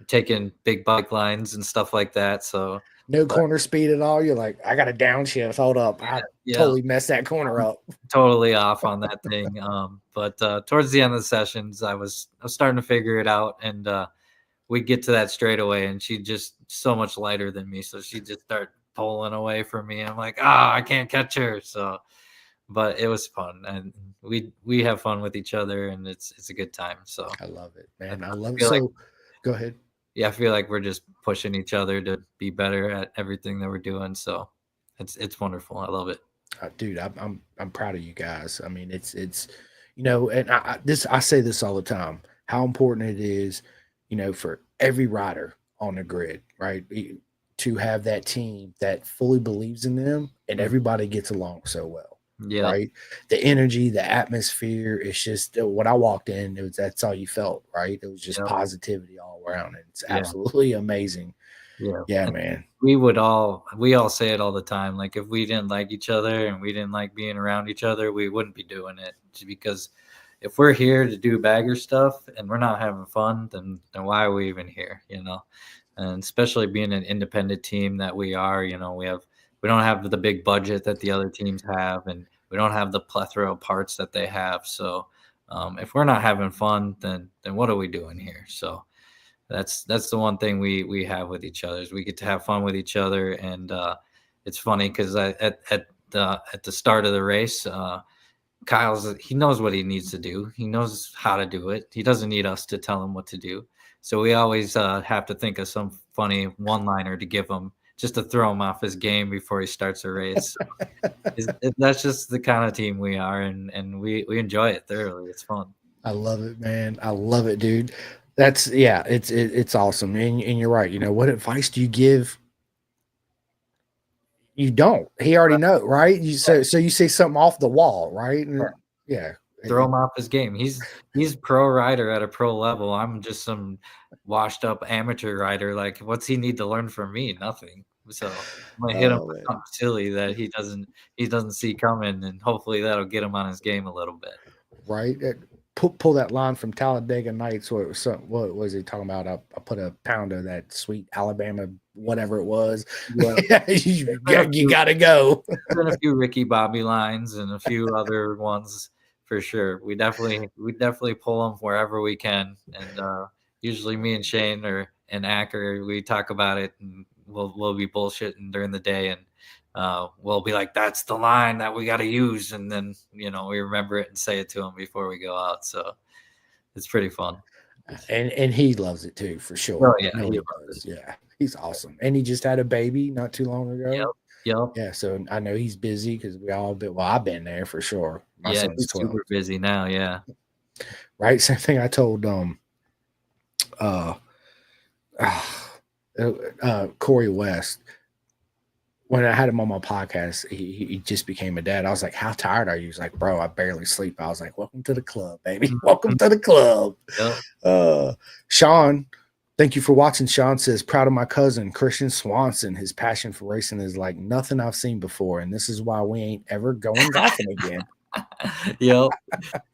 taking big bike lines and stuff like that. So, no but corner speed at all. You're like, I got a downshift. Hold up, I yeah, totally messed that corner I'm up. totally off on that thing. But towards the end of the sessions, I was starting to figure it out, and we'd get to that straightaway, and she'd just so much lighter than me, so she'd just start pulling away from me. I'm like, I can't catch her. So, but it was fun, and we have fun with each other, and it's a good time. So I love it, I, man. I I love it. feel like So, go ahead. yeah, I feel like we're just pushing each other to be better at everything that we're doing. So it's wonderful. I love it. Dude, I'm proud of you guys. I mean, it's you know, and I say this all the time, how important it is, you know, for every rider on the grid, right? To have that team that fully believes in them and Mm. everybody gets along so well, Yep, right? The energy, the atmosphere, it's just when I walked in, that's all you felt, right? It was just yep, positivity all around. And it's yeah. absolutely amazing. Yeah, Yeah, and man. we all say it all the time, like, if we didn't like each other and we didn't like being around each other, we wouldn't be doing it, because if we're here to do bagger stuff and we're not having fun, then why are we even here, you know? And especially being an independent team that we are, we don't have the big budget that the other teams have, and we don't have the plethora of parts that they have, so, if we're not having fun, then what are we doing here? So that's the one thing we have with each other is we get to have fun with each other, and it's funny because at the start of the race, he knows what he needs to do. He knows how to do it. He doesn't need us to tell him what to do. So we always have to think of some funny one-liner to give him just to throw him off his game before he starts a race. That's just the kind of team we are, and we enjoy it thoroughly. It's fun. I love it, man. I love it, dude. That's yeah, it's awesome. And you're right. You know, what advice do you give? You don't. He already know, right? You so you say something off the wall, right? Yeah. And yeah. Throw him off his game. He's pro rider at a pro level. I'm just some washed up amateur rider. Like, what's he need to learn from me? Nothing. So I'm gonna hit him Oh with man. something silly that he doesn't see coming, and hopefully that'll get him on his game a little bit. Right. Pull that line from Talladega Nights. What was he talking about? I put a pound of that sweet Alabama, whatever it was. Yeah, you, been a you few gotta go. been a few Ricky Bobby lines and a few other ones for sure. We definitely pull them wherever we can, and usually me and Shane or and Acker, we talk about it, and we'll be bullshitting during the day, and we'll be like, "That's the line that we got to use," and then we remember it and say it to him before we go out. So it's pretty fun. And he loves it too, for Oh sure. I yeah, know he he loves it. does. Yeah. He's awesome. And he just had a baby not too long Yep, ago. yep, Yeah, so I know he's busy because we all been well, I've been there for sure. My yeah. son's He's 12, super busy now. Yeah. right? Same thing I told uh Corey West when I had him on my podcast. He just became a dad. I was like, "How tired are you?" He's like, "Bro, I barely sleep." I was like, "Welcome to the club, baby. Welcome Mhm. to the club." Yep. Sean, thank you for watching. Sean says, "Proud of my cousin Christian Swanson. His passion for racing is like nothing I've seen before, and this is why we ain't ever going golfing again." Yep.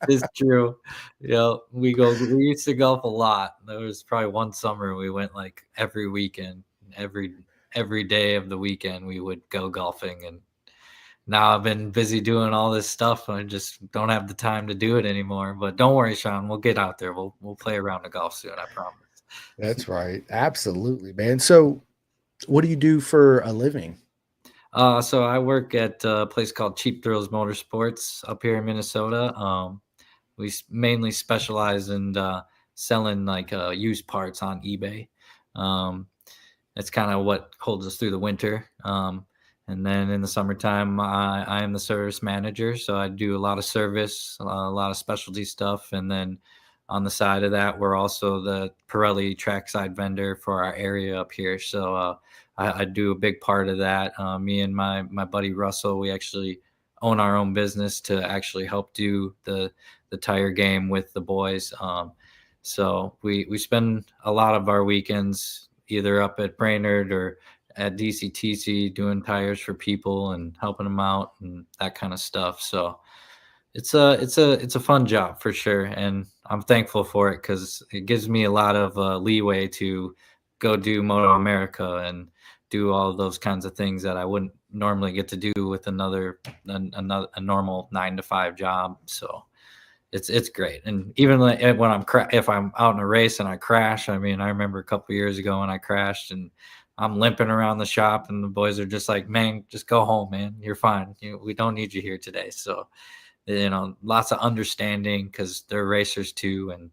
It's true. We used to golf a lot. There was probably one summer we went like every weekend, every day of the weekend we would go golfing, and now I've been busy doing all this stuff. I just don't have the time to do it anymore. But don't worry, Sean, we'll get out there. We'll play around the golf soon, I promise. That's right. Absolutely, man. So, what do you do for a living? So I work at a place called Cheap Thrills Motorsports up here in Minnesota. We mainly specialize in selling like used parts on eBay. Um, that's kind of what holds us through the winter. And then in the summertime, I am the service manager, so I do a lot of service, a lot of specialty stuff, and then on the side of that, we're also the Pirelli trackside vendor for our area up here. So I do a big part of that. Me and my buddy Russell, we actually own our own business to actually help do the tire game with the boys. So we spend a lot of our weekends either up at Brainerd or at DCTC doing tires for people and helping them out and that kind of stuff. So it's a fun job for sure, and I'm thankful for it because it gives me a lot of leeway to go do Moto America and do all of those kinds of things that I wouldn't normally get to do with another a normal 9 to 5 job. So it's great. And even when if I'm out in a race and I crash, I mean, I remember a couple years ago when I crashed and I'm limping around the shop and the boys are just like, man, just go home, man. You're fine. We don't need you here today. So, lots of understanding because they're racers too. And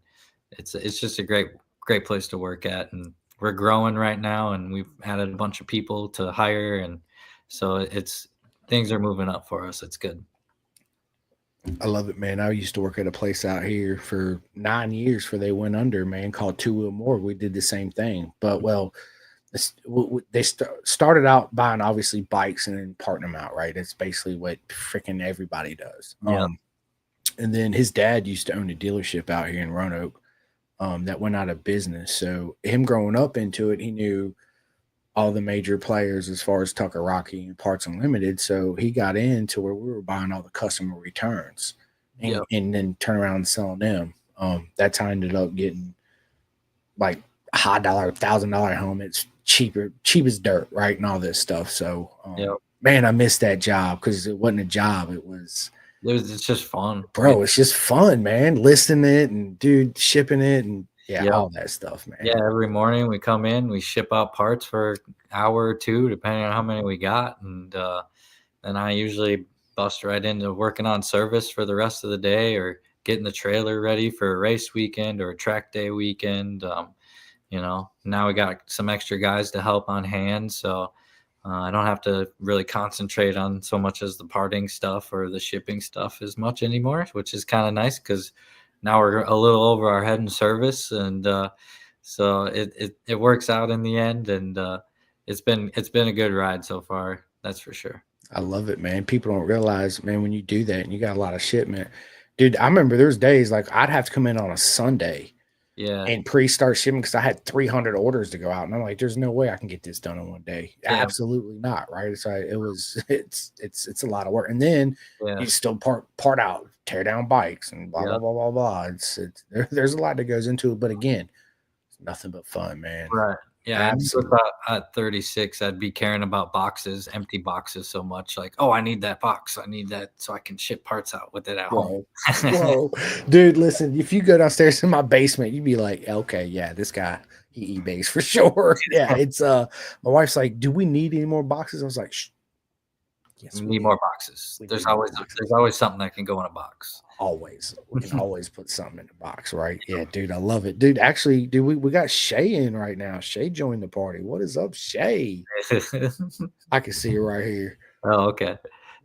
it's just a great place to work at. And we're growing right now and we've added a bunch of people to hire. And so things are moving up for us. It's good. I love it, man. I used to work at a place out here for 9 years before they went under, man, called Two Wheel More. We did the same thing, but well, they started out buying obviously bikes and then parting them out, right? That's basically what freaking everybody does. Yeah. And then his dad used to own a dealership out here in Roanoke that went out of business. So him growing up into it, he knew all the major players as far as Tucker Rocky and Parts Unlimited. So he got into where we were buying all the customer returns and then turn around and selling them. That's how I ended up getting like high dollar, $1,000 helmets, cheap as dirt, right? And all this stuff. So, man, I missed that job because it wasn't a job. It's just fun, bro. It's just fun, man. Listing it and shipping it and all that stuff, man. Yeah, every morning we come in, we ship out parts for an hour or two, depending on how many we got, and then I usually bust right into working on service for the rest of the day or getting the trailer ready for a race weekend or a track day weekend. Now we got some extra guys to help on hand, so I don't have to really concentrate on so much as the parting stuff or the shipping stuff as much anymore, which is kind of nice because now we're a little over our head in service, and so it works out in the end, and it's been a good ride so far. That's for sure. I love it, man. People don't realize, man, when you do that and you got a lot of shipment, dude. I remember there's days like I'd have to come in on a Sunday. Yeah. And pre-start shipping because I had 300 orders to go out, and I'm like, "There's no way I can get this done in one day." Yeah. Absolutely not, right? So it's a lot of work, and then you still part out, tear down bikes, and blah blah blah blah blah. There's a lot that goes into it, but again, it's nothing but fun, man. Right. Yeah, at 36, I'd be caring about empty boxes so much. Like, oh, I need that box. I need that so I can ship parts out with it at home. Whoa, dude, listen, if you go downstairs in my basement, you'd be like, okay, yeah, this guy, he eBays for sure. Yeah, it's my wife's like, do we need any more boxes? I was like, yes, we need more boxes. There's always something that can go in a box. Always. We can always put something in the box, right? Yeah, dude, I love it. Dude, actually, dude, we got Shay in right now. Shay joined the party. What is up, Shay? I can see her right here. Oh, okay.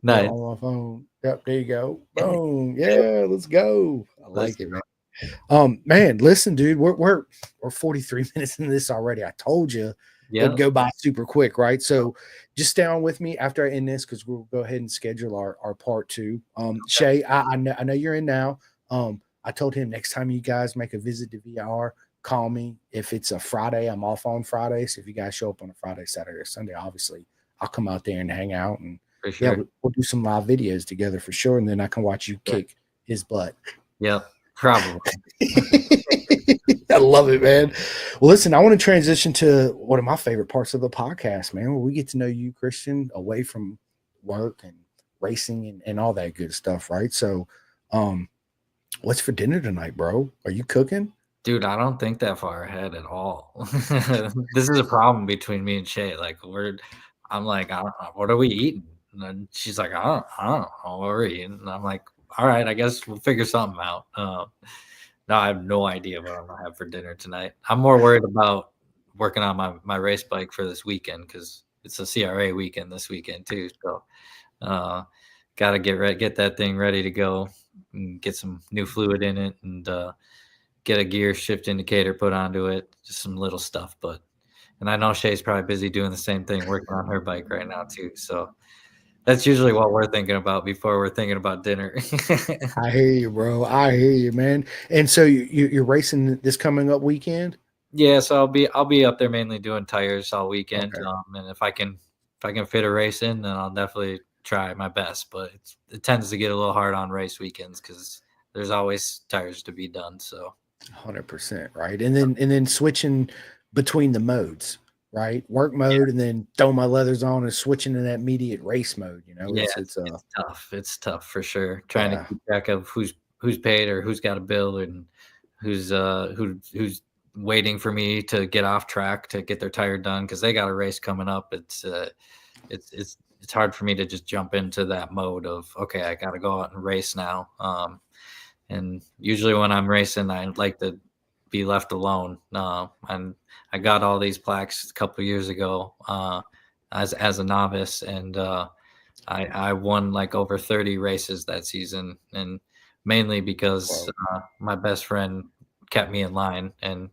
Nice. On my phone. Yep, there you go. Boom. Yeah, let's go. I like it, man. Man, listen, dude, we're 43 minutes into this already. I told you it'd go by super quick, right? So just stay on with me after I end this because we'll go ahead and schedule our part 2. Shay, I know you're in now. I told him next time you guys make a visit to VR, call me. If it's a Friday, I'm off on Friday. So if you guys show up on a Friday, Saturday, or Sunday, obviously I'll come out there and hang out, and we'll do some live videos together for sure. And then I can watch you kick his butt. Yep, probably. I love it, man. Well, listen, I want to transition to one of my favorite parts of the podcast, man, where we get to know you, Christian, away from work and racing and all that good stuff, right? So, what's for dinner tonight, bro? Are you cooking? Dude, I don't think that far ahead at all. This is a problem between me and Shay. Like, I'm like, I don't know, what are we eating? And then she's like, I don't know what we're eating. And I'm like, all right, I guess we'll figure something out. No, I have no idea what I'm gonna have for dinner tonight. I'm more worried about working on my race bike for this weekend because it's a CRA weekend this weekend too. So, gotta get that thing ready to go and get some new fluid in it and get a gear shift indicator put onto it, just some little stuff. And I know Shay's probably busy doing the same thing, working on her bike right now too. So that's usually what we're thinking about before we're thinking about dinner. I hear you, bro. I hear you, man. And so you're racing this coming up weekend? Yeah, so I'll be up there mainly doing tires all weekend. Okay. And if I can fit a race in, then I'll definitely try my best. But it tends to get a little hard on race weekends because there's always tires to be done. So 100%, right? And then switching between the modes, right? Work mode and then throw my leathers on and switching to that immediate race mode, yeah, it's it's tough. It's tough for sure. Trying to yeah. keep track of who's paid or who's got a bill and who's waiting for me to get off track to get their tire done because they got a race coming up. It's hard for me to just jump into that mode of okay, I got to go out and race now. And usually when I'm racing, I like to be left alone. And I got all these plaques a couple years ago as a novice, and I won like over 30 races that season, and mainly because Well, my best friend kept me in line and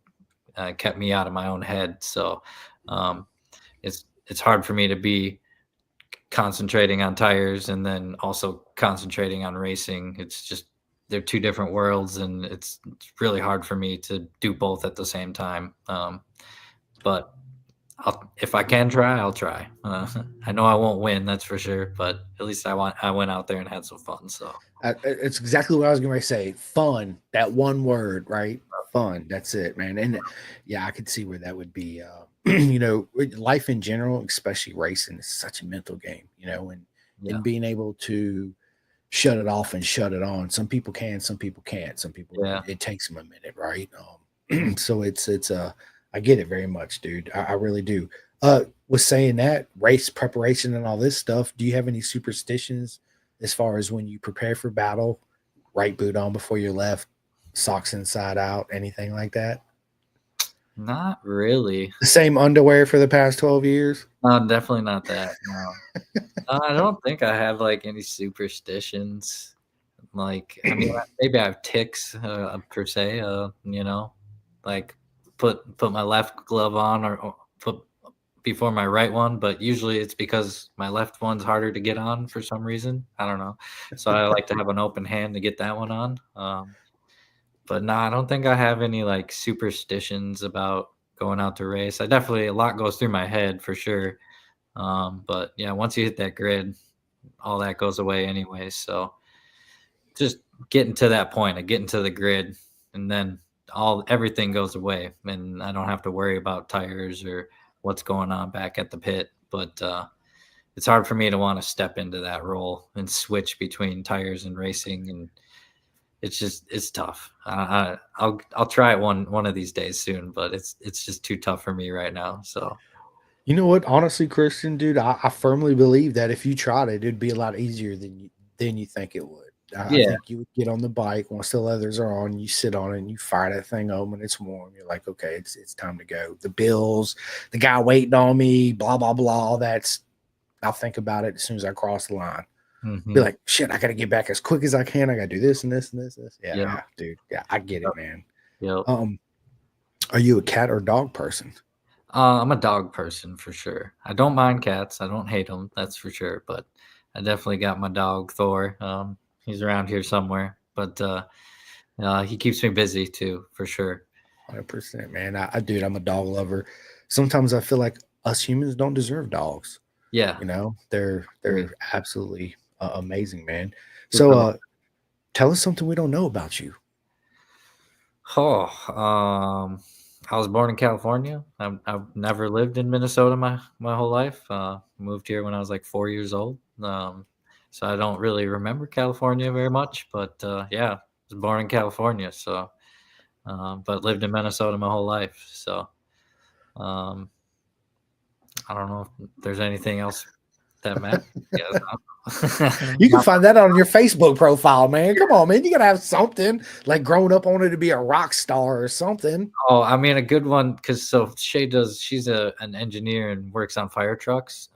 kept me out of my own head. So um, it's hard for me to be concentrating on tires and then also concentrating on racing. It's just they're two different worlds, and it's really hard for me to do both at the same time. But if I can try, I'll try. I know I won't win, that's for sure, but at least I went out there and had some fun. So it's exactly what I was going to say. Fun, that one word, right? Fun. That's it, man. And yeah, I could see where that would be. Life in general, especially racing, is such a mental game, and yeah, and being able to shut it off and shut it on. Some people can, some people can't. Some people yeah. it takes them a minute, right? Mhm. So it's I get it very much, dude. I really do. Was saying that race preparation and all this stuff. Do you have any superstitions as far as when you prepare for battle? Right boot on before your left, socks inside out, anything like that? Not really. The same underwear for the past 12 years? No, definitely not that. No. I don't think I have like any superstitions. Like, I mean, maybe I have ticks per se. Like put my left glove on or put before my right one, but usually it's because my left one's harder to get on for some reason. I don't know. So I like to have an open hand to get that one on. But no, I don't think I have any like superstitions about going out to race. I definitely a lot goes through my head for sure. But yeah, once you hit that grid, all that goes away anyway. So just getting to that point of getting to the grid, and then everything goes away, and I don't have to worry about tires or what's going on back at the pit. But it's hard for me to want to step into that role and switch between tires and racing, and it's tough. I'll try it one of these days soon, but it's just too tough for me right now. So You know what? Honestly, Christian, dude, I firmly believe that if you tried it, it'd be a lot easier than you think it would. I yeah, think you would get on the bike once the leathers are on, you sit on it and you fire that thing up when it's warm. You're like, okay, it's time to go. The bills, the guy waiting on me, blah blah blah. All that's I'll think about it as soon as I cross the line. Be hmm like, shit, I gotta get back as quick as I can. I gotta do this and this and this. This. yeah, Yeah, dude. Yeah, I get it, man. yep. Um, are you a cat or dog person? I'm a dog person for sure. I don't mind cats. I don't hate them. That's for sure. But I definitely got my dog Thor. He's around here somewhere, but he keeps me busy too, for sure. 100%, man. Dude, I'm a dog lover. Sometimes I feel like us humans don't deserve dogs. Yeah, They're agree. absolutely amazing, man. So, Super love. tell us something we don't know about you. Oh, I was born in California. I've never lived in Minnesota my whole life. Moved here when I was like 4 years old. So I don't really remember California very much. But yeah, I was born in California. So but lived in Minnesota my whole life. So um, I don't know if there's anything else that matters. Yes. You can find that on your Facebook profile, man. Come on, man. You gotta have something like growing up wanted to be a rock star or something. Oh, I mean a good one because she's an engineer and works on fire trucks.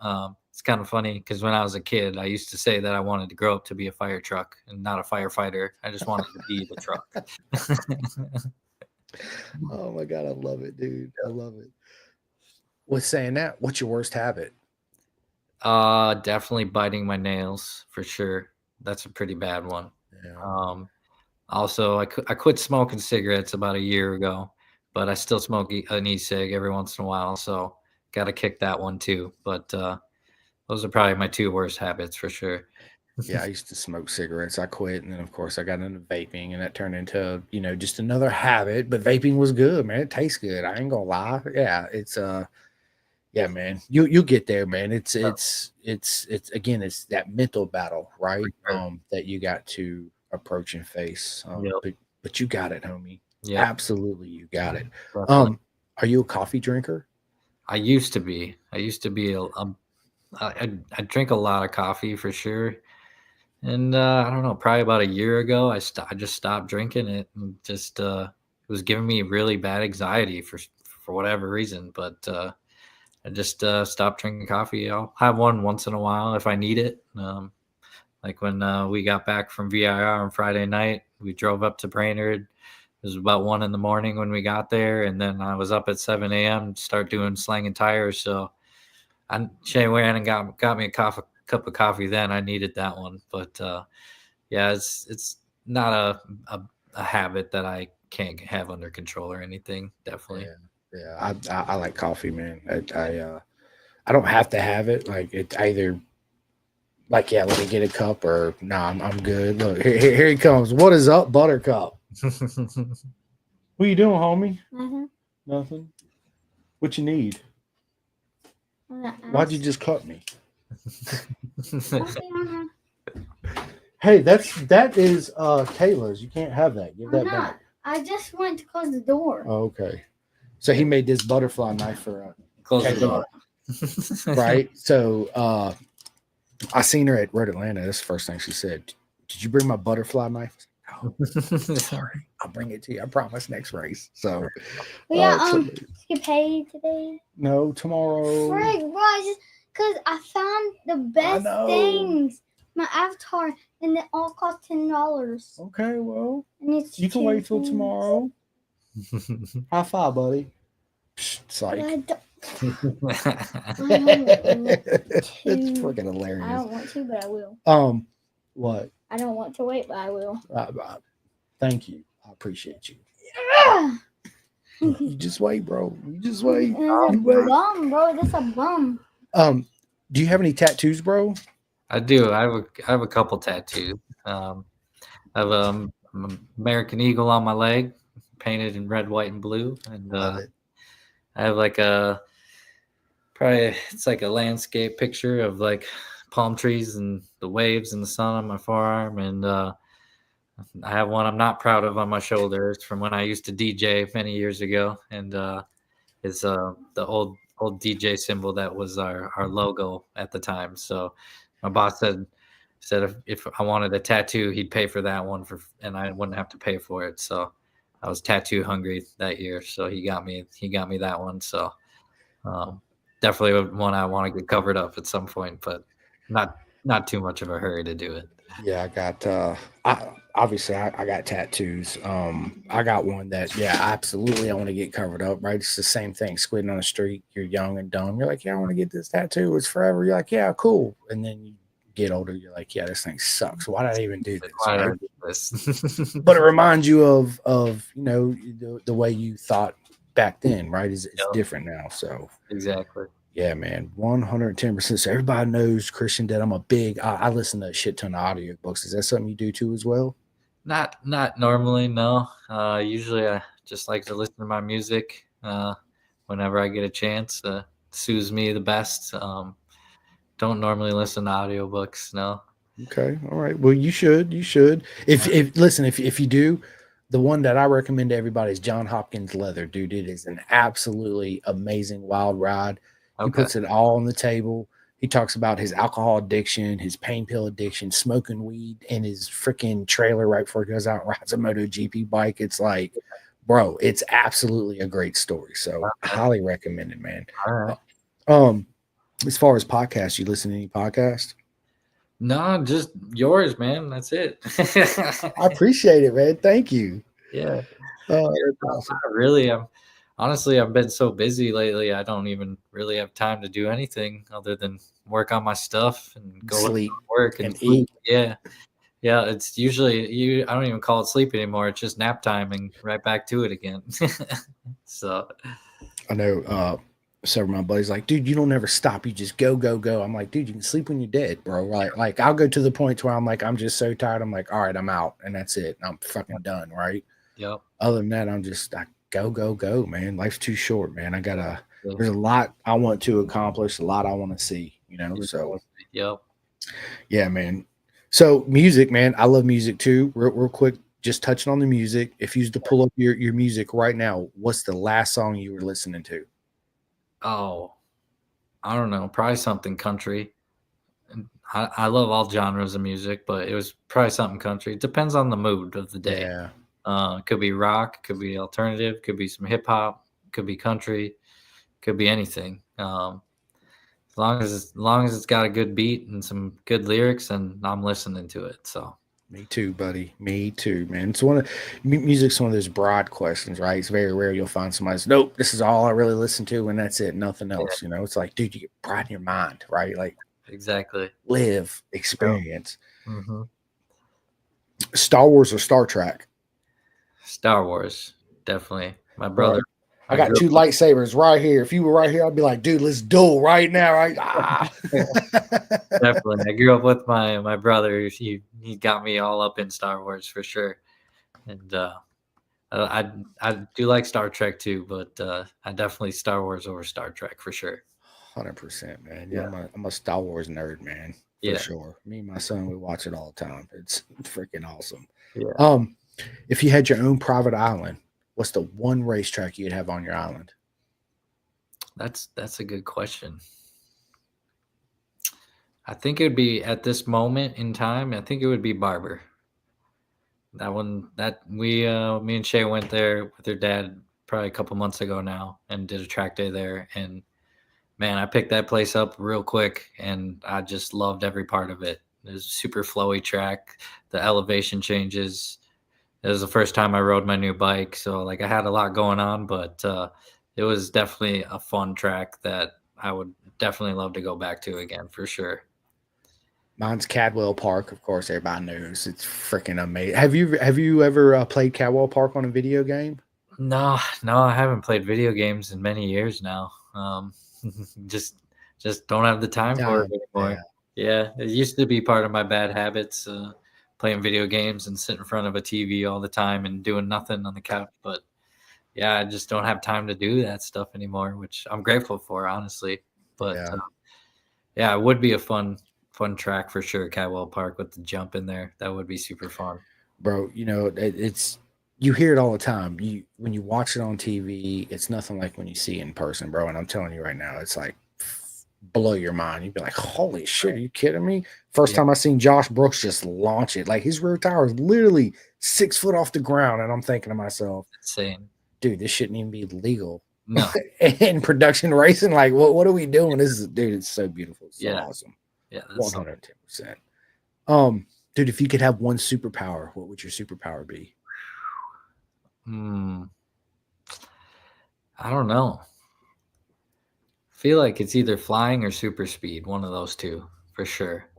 It's kind of funny because when I was a kid, I used to say that I wanted to grow up to be a fire truck and not a firefighter. I just wanted to be the truck. Oh my god, I love it, dude. I love it. With saying that, what's your worst habit? Definitely biting my nails for sure. That's a pretty bad one. Yeah. Um, Also, I quit smoking cigarettes about a year ago, but I still smoke an e-cig every once in a while, so gotta kick that one too. But those are probably my two worst habits for sure. Yeah, I used to smoke cigarettes. I quit, and then of course I got into vaping, and that turned into just another habit. But vaping was good, man. It tastes good. I ain't gonna lie. Yeah, it's yeah, man. You'll get there, man. It's again, it's that mental battle, For right? sure. That you got to approach and face. Yep. But you got it, homie. Yep. Absolutely, you got it. Definitely. Um, are you a coffee drinker? I used to be. I used to be I drink a lot of coffee for sure. And I don't know, probably about a year ago, I just stopped drinking it, and just it was giving me really bad anxiety for whatever reason. But I just stopped drinking coffee. I'll have one once in a while if I need it. Like when we got back from VIR on Friday night, we drove up to Brainerd. It was about 1 in the morning when we got there, and then I was up at 7 a.m. to start doing slanging tires. So Shane went and got me a cup of coffee. Then I needed that one, but yeah, it's not a habit that I can't have under control or anything. Definitely. Yeah, yeah. I like coffee, man. I don't have to have it. Like it either like yeah, let me get a cup or nah, I'm good. Look, here he comes. What is up, Buttercup? What you doing, homie? Mm-hmm. Nothing. What you need? Why'd Why'd you just cut me? I'm Hey, that is Kayla's. You can't have that. Give that not. back. I just went to close the door. Oh, okay. So he made this butterfly knife for Close the Kayla, door. right? So I seen her at Red Atlanta. That's the first thing she said. Did you bring my butterfly knife? No, sorry. I'll bring it to you. I promise next race. So But yeah, so- you paid today. no, tomorrow. Frig, bro, because I found the best know. things. My avatar, and they all cost $10. Okay, well, And it's you can two wait till things. tomorrow. High five, buddy. Psh, But psych. I don't, It's freaking I hilarious. don't want to, but I will. What? I don't want to wait, but I will. Thank you. I appreciate you. Ah! You just wait, bro. You just wait. It's a You wait. bum, bro. That's a bum. Do you have any tattoos, bro? I do. I have a couple tattoos. I have an American Eagle on my leg, painted in red, white, and blue, and Love it. I have like it's like a landscape picture of like palm trees and the waves and the sun on my forearm, and I have one I'm not proud of on my shoulder. It's from when I used to DJ many years ago, and it's the old DJ symbol that was our logo at the time. So my boss said if I wanted a tattoo, he'd pay for that one and I wouldn't have to pay for it. So I was tattoo hungry that year, so he got me that one. So definitely one I want to get covered up at some point, but not too much of a hurry to do it. Yeah, I got I got tattoos. I got one that absolutely I want to get covered up, right? It's the same thing. Squinting on the street, you're young and dumb. You're like, yeah, I want to get this tattoo. It's forever. You're like, yeah, cool. And then you get older, you're like, yeah, this thing sucks. Why did I even do this? Why did I Right? do this? But it reminds you of the way you thought back then, right? It's Yep. different now. So Exactly. yeah, man, 110%. So everybody knows, Christian, that I'm a big. I listen to a shit ton of audiobooks. Is that something you do too as well? Not normally, no. Usually I just like to listen to my music whenever I get a chance. Soothes me the best. Don't normally listen to audiobooks, no. Okay, all right. Well, you should. You should. If listen, if you do, the one that I recommend to everybody is John Hopkins Leather, dude. It is an absolutely amazing wild ride. He Okay. puts it all on the table. He talks about his alcohol addiction, his pain pill addiction, smoking weed, and his freaking trailer right before he goes out and rides a MotoGP bike. It's like, bro, it's absolutely a great story. So I highly recommend it, man. All right. As far as podcasts, you listen to any podcasts? No, just yours, man. That's it. I appreciate it, man. Thank you. Yeah. That's awesome. Not really. Honestly, I've been so busy lately. I don't even really have time to do anything other than work on my stuff and go to Sleep work and and sleep. eat. Yeah. Yeah, it's usually I don't even call it sleep anymore. It's just nap time and right back to it again. So, I know several of my buddies like, dude, you don't ever stop. You just go, go, go. I'm like, dude, you can sleep when you're dead, bro. Like I'll go to the point where I'm like, I'm just so tired. I'm like, all right, I'm out. And that's it. I'm fucking done. Right. yep. Other than that, I'm just like, go, go, go, man. Life's too short, man. So, there's a lot I want to accomplish, a lot I want to see, So yep. yeah, man. So music, man. I love music too. Real quick, just touching on the music. If you used to pull up your music right now, what's the last song you were listening to? Oh, I don't know. Probably something country. And I love all genres of music, but it was probably something country. It depends on the mood of the day. Yeah. It could be rock, could be alternative, could be some hip hop, could be country, could be anything. As long as it's got a good beat and some good lyrics, and I'm listening to it. So Me too, buddy. Me too, man. It's music's one of those broad questions, right? It's very rare you'll find somebody says, nope, this is all I really listen to, and that's it, nothing yeah, else. It's like, dude, you get pride in your mind, right? Like exactly. live, Yep. experience. hmm Star Wars or Star Trek? Star Wars, definitely. My Bro, brother, I I got grew two lightsabers right here. If you were right here, I'd be like, dude, let's duel right now, right? Ah. definitely. I grew up with my brother. He got me all up in Star Wars for sure, and I do like Star Trek too, but I definitely Star Wars over Star Trek for sure. 100%, man. Yeah, Yeah, I'm a Star Wars nerd, man, for yeah, sure. Me and my son, we watch it all the time. It's freaking awesome. yeah. If you had your own private island, what's the one racetrack you'd have on your island? That's a good question. I think it would be at this moment in time. I think it would be Barber. That one, that me and Shay went there with her dad probably a couple months ago now and did a track day there. And man, I picked that place up real quick and I just loved every part of it. It was a super flowy track. The elevation changes. It was the first time I rode my new bike. So like I had a lot going on, but it was definitely a fun track that I would definitely love to go back to again for sure. Mine's Cadwell Park, of course. Everybody knows it's freaking amazing. Have you ever played Cadwell Park on a video game? No, no, I haven't played video games in many years now. Just just don't have the time for it Time, anymore. yeah. Yeah, it used to be part of my bad habits, playing video games and sitting in front of a TV all the time and doing nothing on the couch. But yeah, I just don't have time to do that stuff anymore, which I'm grateful for, honestly. But Yeah, yeah, it would be a fun track for sure. Cadwell Park with the jump in there, that would be super fun. bro. It's you hear it all the time. When you watch it on TV, it's nothing like when you see it in person, bro. And I'm telling you right now, it's like blow your mind. You'd be like, holy shit, are you kidding me? First Yeah, time I seen Josh Brooks just launch it, like his rear tire is literally 6 foot off the ground, and I'm thinking to myself, insane. dude, this shouldn't even be legal No, in production racing. Like, what are we doing? This is, dude, it's so beautiful, it's so yeah, awesome. yeah, that's something. 110%. Dude, if you could have one superpower, what would your superpower be? Hmm. I don't know. Feel like it's either flying or super speed, one of those two for sure.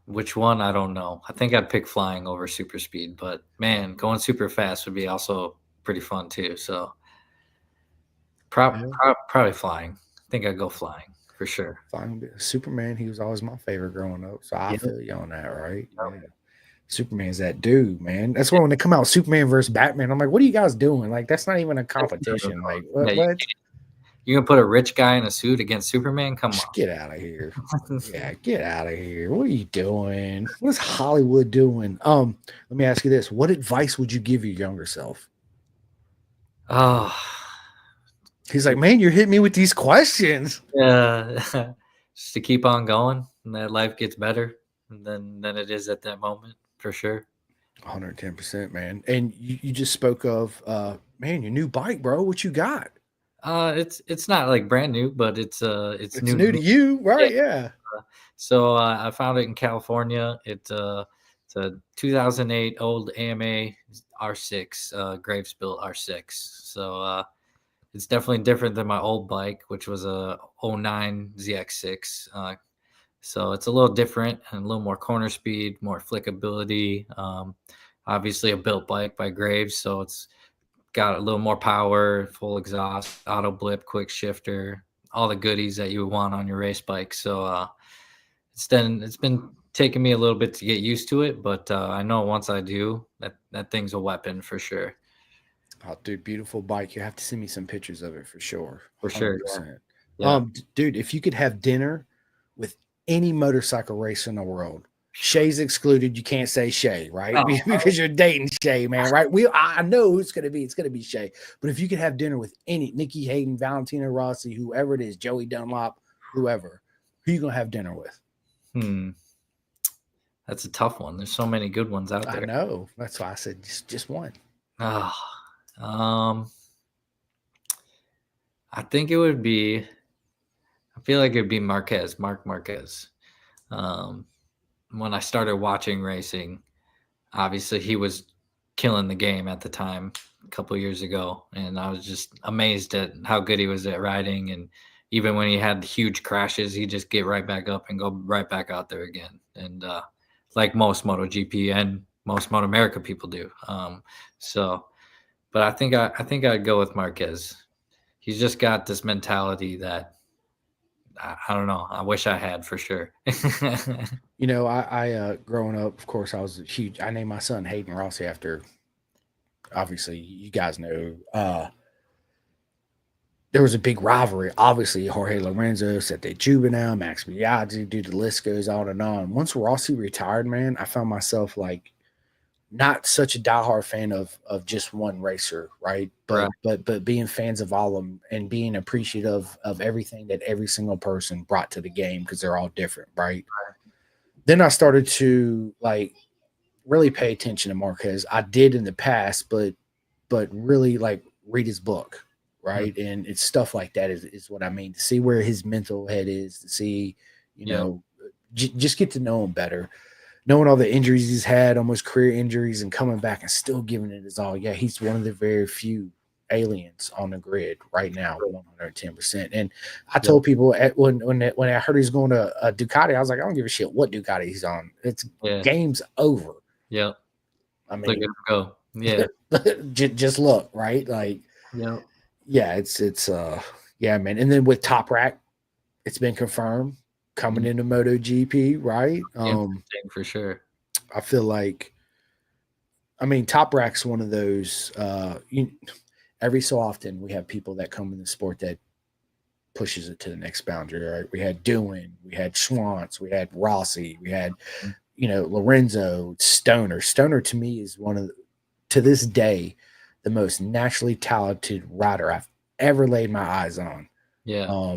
Which one? I don't know. I think I'd pick flying over super speed, but man, going super fast would be also pretty fun too. So Yeah, probably flying. I think I'd go flying for sure. fine. Superman, he was always my favorite growing up, so I Yeah. feel you on that, right? Yep. Yeah. Superman's that dude, man. That's why when they come out Superman versus Batman, I'm like, what are you guys doing? Like, that's not even a competition. Like, Yeah, what? you gonna put a rich guy in a suit against Superman? Come Just get out of here. Yeah, get out of here. What are you doing? What is Hollywood doing? Let me ask you this. What advice would you give your younger self? Oh, He's like, man, you're hitting me with these questions. yeah. Just to keep on going, and that life gets better than it is at that moment for sure. 110%, man. And you just spoke of man, your new bike, bro. What you got? It's not like brand new, but it's It's new to new me. to you, Yeah. right? Yeah. So I found it in California. It's a 2008 old AMA, R6, Graves built R6. So it's definitely different than my old bike, which was a '09 ZX6. So it's a little different and a little more corner speed, more flickability. Obviously a built bike by Graves, so it's got a little more power, full exhaust, auto blip, quick shifter, all the goodies that you would want on your race bike. So it's been taking me a little bit to get used to it, but I know once I do, that thing's a weapon for sure. Oh, dude, beautiful bike. You have to send me some pictures of it for sure. For sure. 100%. Yeah. Dude, if you could have dinner with any motorcycle racer in the world, Shay's excluded. You can't say Shay, right? Oh, Because you're dating Shay, man, right? I know who it's gonna be. It's gonna be Shay. But if you could have dinner with any Nikki Hayden, Valentino Rossi, whoever it is, Joey Dunlop, whoever, who you gonna have dinner with? That's a tough one. There's so many good ones out there. I know. That's why I said just one. I think it would be. I feel like it'd be Mark Marquez. When I started watching racing, obviously he was killing the game at the time a couple years ago, and I was just amazed at how good he was at riding. And even when he had huge crashes, he'd just get right back up and go right back out there again. And like most MotoGP and most Moto America people do. But I think I'd go with Marquez. He's just got this mentality that I don't know. I wish I had for sure. You know, I growing up, of course, I was huge. I named my son Hayden Rossi after, obviously, you guys know. There was a big rivalry. Obviously, Jorge Lorenzo, Sete Juvenile, Max Biaggi, dude, the list goes on and on. Once Rossi retired, man, I found myself like not such a diehard fan of just one racer, right? But being fans of all of them and being appreciative of everything that every single person brought to the game because they're all different, right? Then I started to like really pay attention to Marquez. I did in the past, but really like read his book, right? Mm-hmm. And it's stuff like that is what I mean, to see where his mental head is, to see, you know, just get to know him better. Knowing all the injuries he's had, almost career injuries, and coming back and still giving it his all. Yeah, he's one of the very few aliens on the grid right now, 110%. And I told people when I heard he's going to Ducati, I was like, I don't give a shit what Ducati he's on. It's game's over. Yeah. I mean, look at him go. Yeah. just look, right? Like, yeah, it's yeah, man. And then with Top Rack, it's been confirmed coming into MotoGP, right? For sure. I feel like, I mean, Top Rack's one of those. Every so often, we have people that come in the sport that pushes it to the next boundary. Right? We had Doohan, we had Swanson, we had Rossi, we had, Lorenzo, Stoner. Stoner to me is to this day, the most naturally talented rider I've ever laid my eyes on. Yeah.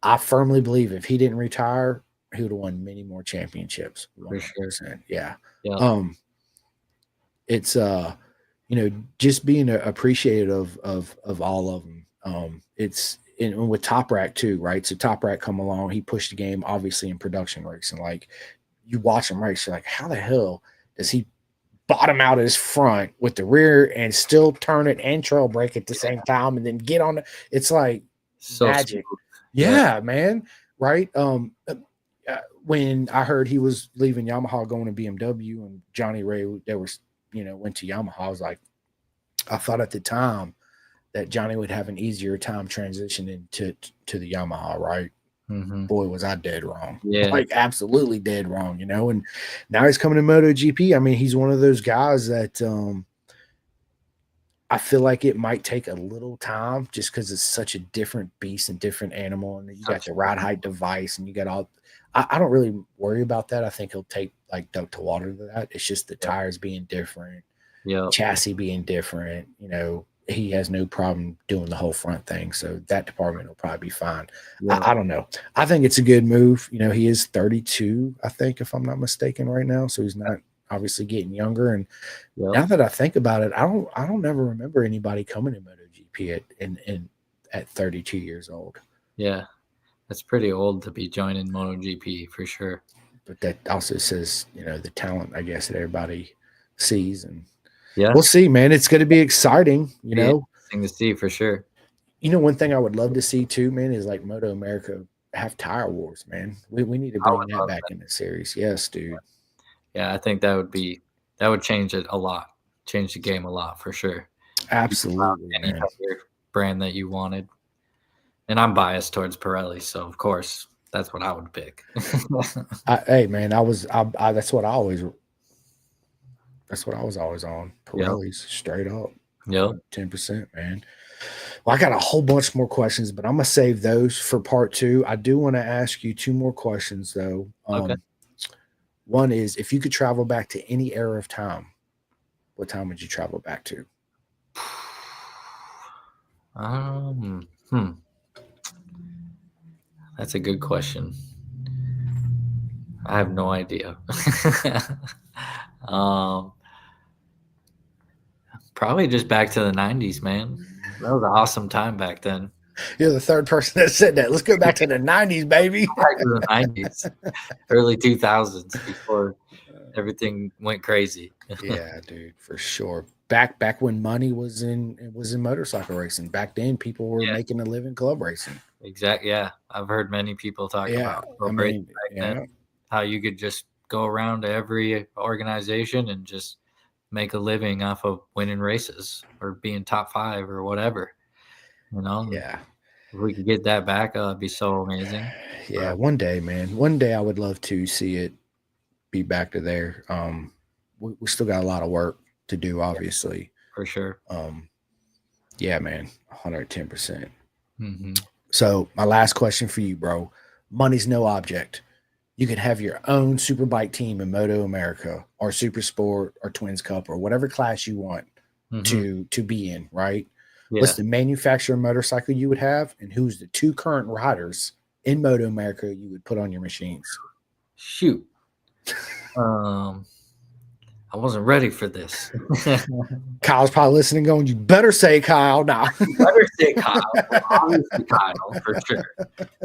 I firmly believe if he didn't retire, he would have won many more championships. 100%. For sure. Yeah. It's just being appreciative of all of them. It's and with Top Rack too, right? So Top Rack come along, he pushed the game obviously in production racing. Like you watch him race, you're like, how the hell does he bottom out his front with the rear and still turn it and trail brake at the same time and then get on it? It's like so magic. Yeah, man. Right. When I heard he was leaving Yamaha going to BMW and Johnny Ray, went to Yamaha, I was like, I thought at the time that Johnny would have an easier time transitioning to the Yamaha, right? Mm-hmm. Boy, was I dead wrong. Yeah. Like absolutely dead wrong, and now he's coming to MotoGP. I mean, he's one of those guys that I feel like it might take a little time just because it's such a different beast and different animal. And you got the ride height device and you got all. I don't really worry about that. I think he'll take like duck to water to that. It's just the tires being different, chassis being different. He has no problem doing the whole front thing. So that department will probably be fine. Yeah. I don't know. I think it's a good move. He is 32, I think, if I'm not mistaken right now. So he's not obviously getting younger. And now that I think about it, I don't ever remember anybody coming in MotoGP at 32 years old. Yeah. That's pretty old to be joining MotoGP for sure. But that also says, the talent, I guess, that everybody sees. And Yeah. We'll see, man. It's going to be exciting, you Be know. interesting to see for sure. You know, one thing I would love to see too, man, is like Moto America have tire wars, man. We need to I bring would that love back that. in the series. Yes, dude. Yeah, I think that would change it a lot. Change the game a lot for sure. Absolutely, Any man. other brand that you wanted. And I'm biased towards Pirelli, so of course that's what I would pick. Hey, man, that's what I always. That's what I was always on. Yep. Pirelli's straight up. Yep. 10%, man. Well, I got a whole bunch more questions, but I'm gonna save those for part 2. I do want to ask you 2 more questions though. Okay. One is, if you could travel back to any era of time, what time would you travel back to? That's a good question. I have no idea. Probably just back to the 90s, man. That was an awesome time back then. You're the third person that said that. Let's go back to the 90s, baby. Back to the 90s, early 2000s, before everything went crazy. Yeah, dude, for sure. Back when money was in motorcycle racing. Back then, people were making a living club racing. Exactly. Yeah, I've heard many people talk about back then, how you could just go around to every organization and just make a living off of winning races or being top 5 or whatever. You know. Yeah. If we could get that back, it'd be so amazing. Yeah, one day, man. One day I would love to see it be back to there. We still got a lot of work to do, obviously. For sure. Yeah, man, 110%. Mm-hmm. So my last question for you, bro. Money's no object. You could have your own superbike team in Moto America or Super Sport or Twins Cup or whatever class you want to be in, right? Yeah. What's the manufacturer motorcycle you would have, and who's the 2 current riders in Moto America you would put on your machines? Shoot. I wasn't ready for this. Kyle's probably listening going, you better say Kyle now. You better say Kyle. Obviously Kyle, for sure.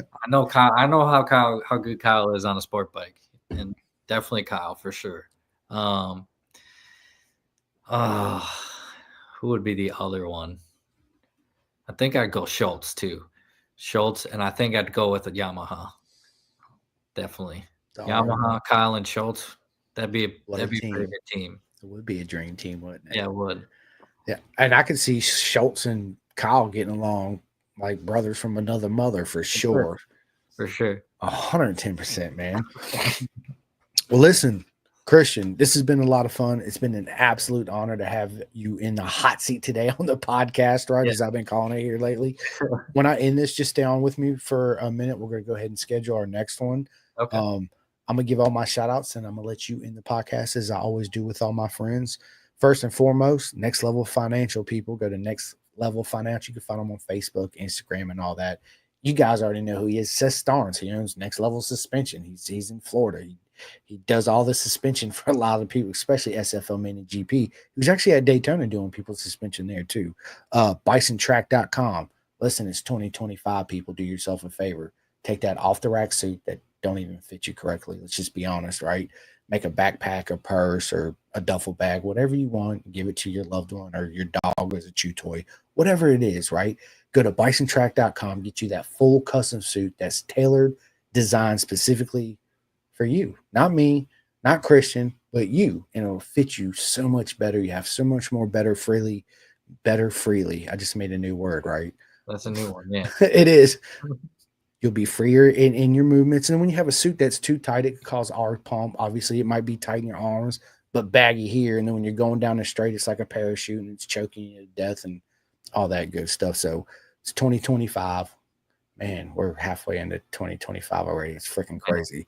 I know how good Kyle is on a sport bike. And definitely Kyle for sure. Who would be the other one? I think I'd go Schultz too. Schultz, and I think I'd go with a Yamaha. Definitely. Yamaha, Kyle, and Schultz. That'd be a pretty good team. It would be a dream team, wouldn't it? Yeah, it would. Yeah. And I could see Schultz and Kyle getting along like brothers from another mother for sure. For sure. 110%, man. Well, listen, Christian, this has been a lot of fun. It's been an absolute honor to have you in the hot seat today on the podcast, right? As I've been calling it here lately. When I end this, just stay on with me for a minute. We're going to go ahead and schedule our next one. Okay. I'm going to give all my shout outs, and I'm going to let you in the podcast as I always do with all my friends. First and foremost, Next Level Financial people. Go to Next Level Financial. You can find them on Facebook, Instagram, and all that. You guys already know who he is. Seth Starnes. He owns Next Level Suspension. He's in Florida. He does all the suspension for a lot of people, especially SFL Mini GP. He was actually at Daytona doing people's suspension there too. BisonTrack.com. Listen, it's 2025, people. Do yourself a favor. Take that off-the-rack suit that don't even fit you correctly. Let's just be honest, right? Make a backpack, a purse, or a duffel bag, whatever you want. Give it to your loved one or your dog as a chew toy, whatever it is, right? Go to BisonTrack.com. Get you that full custom suit that's tailored, designed specifically for you, not me, not Christian, but you, and it'll fit you so much better. You have so much more better freely. I just made a new word, right? That's a new one. Yeah, it is. You'll be freer in your movements. And when you have a suit that's too tight, it can cause arc pump. Obviously, it might be tight in your arms, but baggy here. And then when you're going down the straight, it's like a parachute and it's choking you to death and all that good stuff. So it's 2025. Man, we're halfway into 2025 already. It's freaking crazy.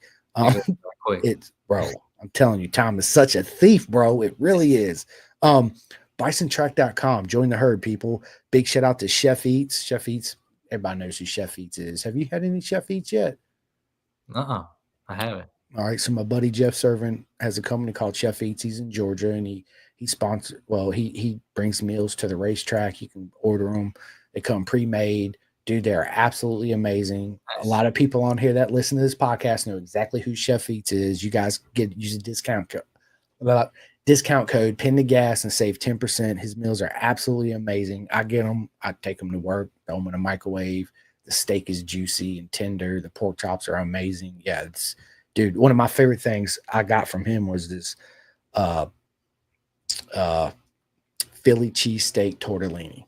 It's, bro, I'm telling you, time is such a thief, bro. It really is. BisonTrack.com. Join the herd, people. Big shout out to Chef Eats. Chef Eats, everybody knows who Chef Eats is. Have you had any Chef Eats yet? I haven't. All right. So my buddy Jeff Servant has a company called Chef Eats. He's in Georgia, and he sponsors. Well, he brings meals to the racetrack. You can order them. They come pre-made. Dude, they're absolutely amazing. Nice. A lot of people on here that listen to this podcast know exactly who Chef Eats is. You guys use a discount discount code, pin the gas, and save 10%. His meals are absolutely amazing. I get them. I take them to work, throw them in a microwave. The steak is juicy and tender. The pork chops are amazing. Yeah, it's dude. One of my favorite things I got from him was this uh Philly cheesesteak tortellini.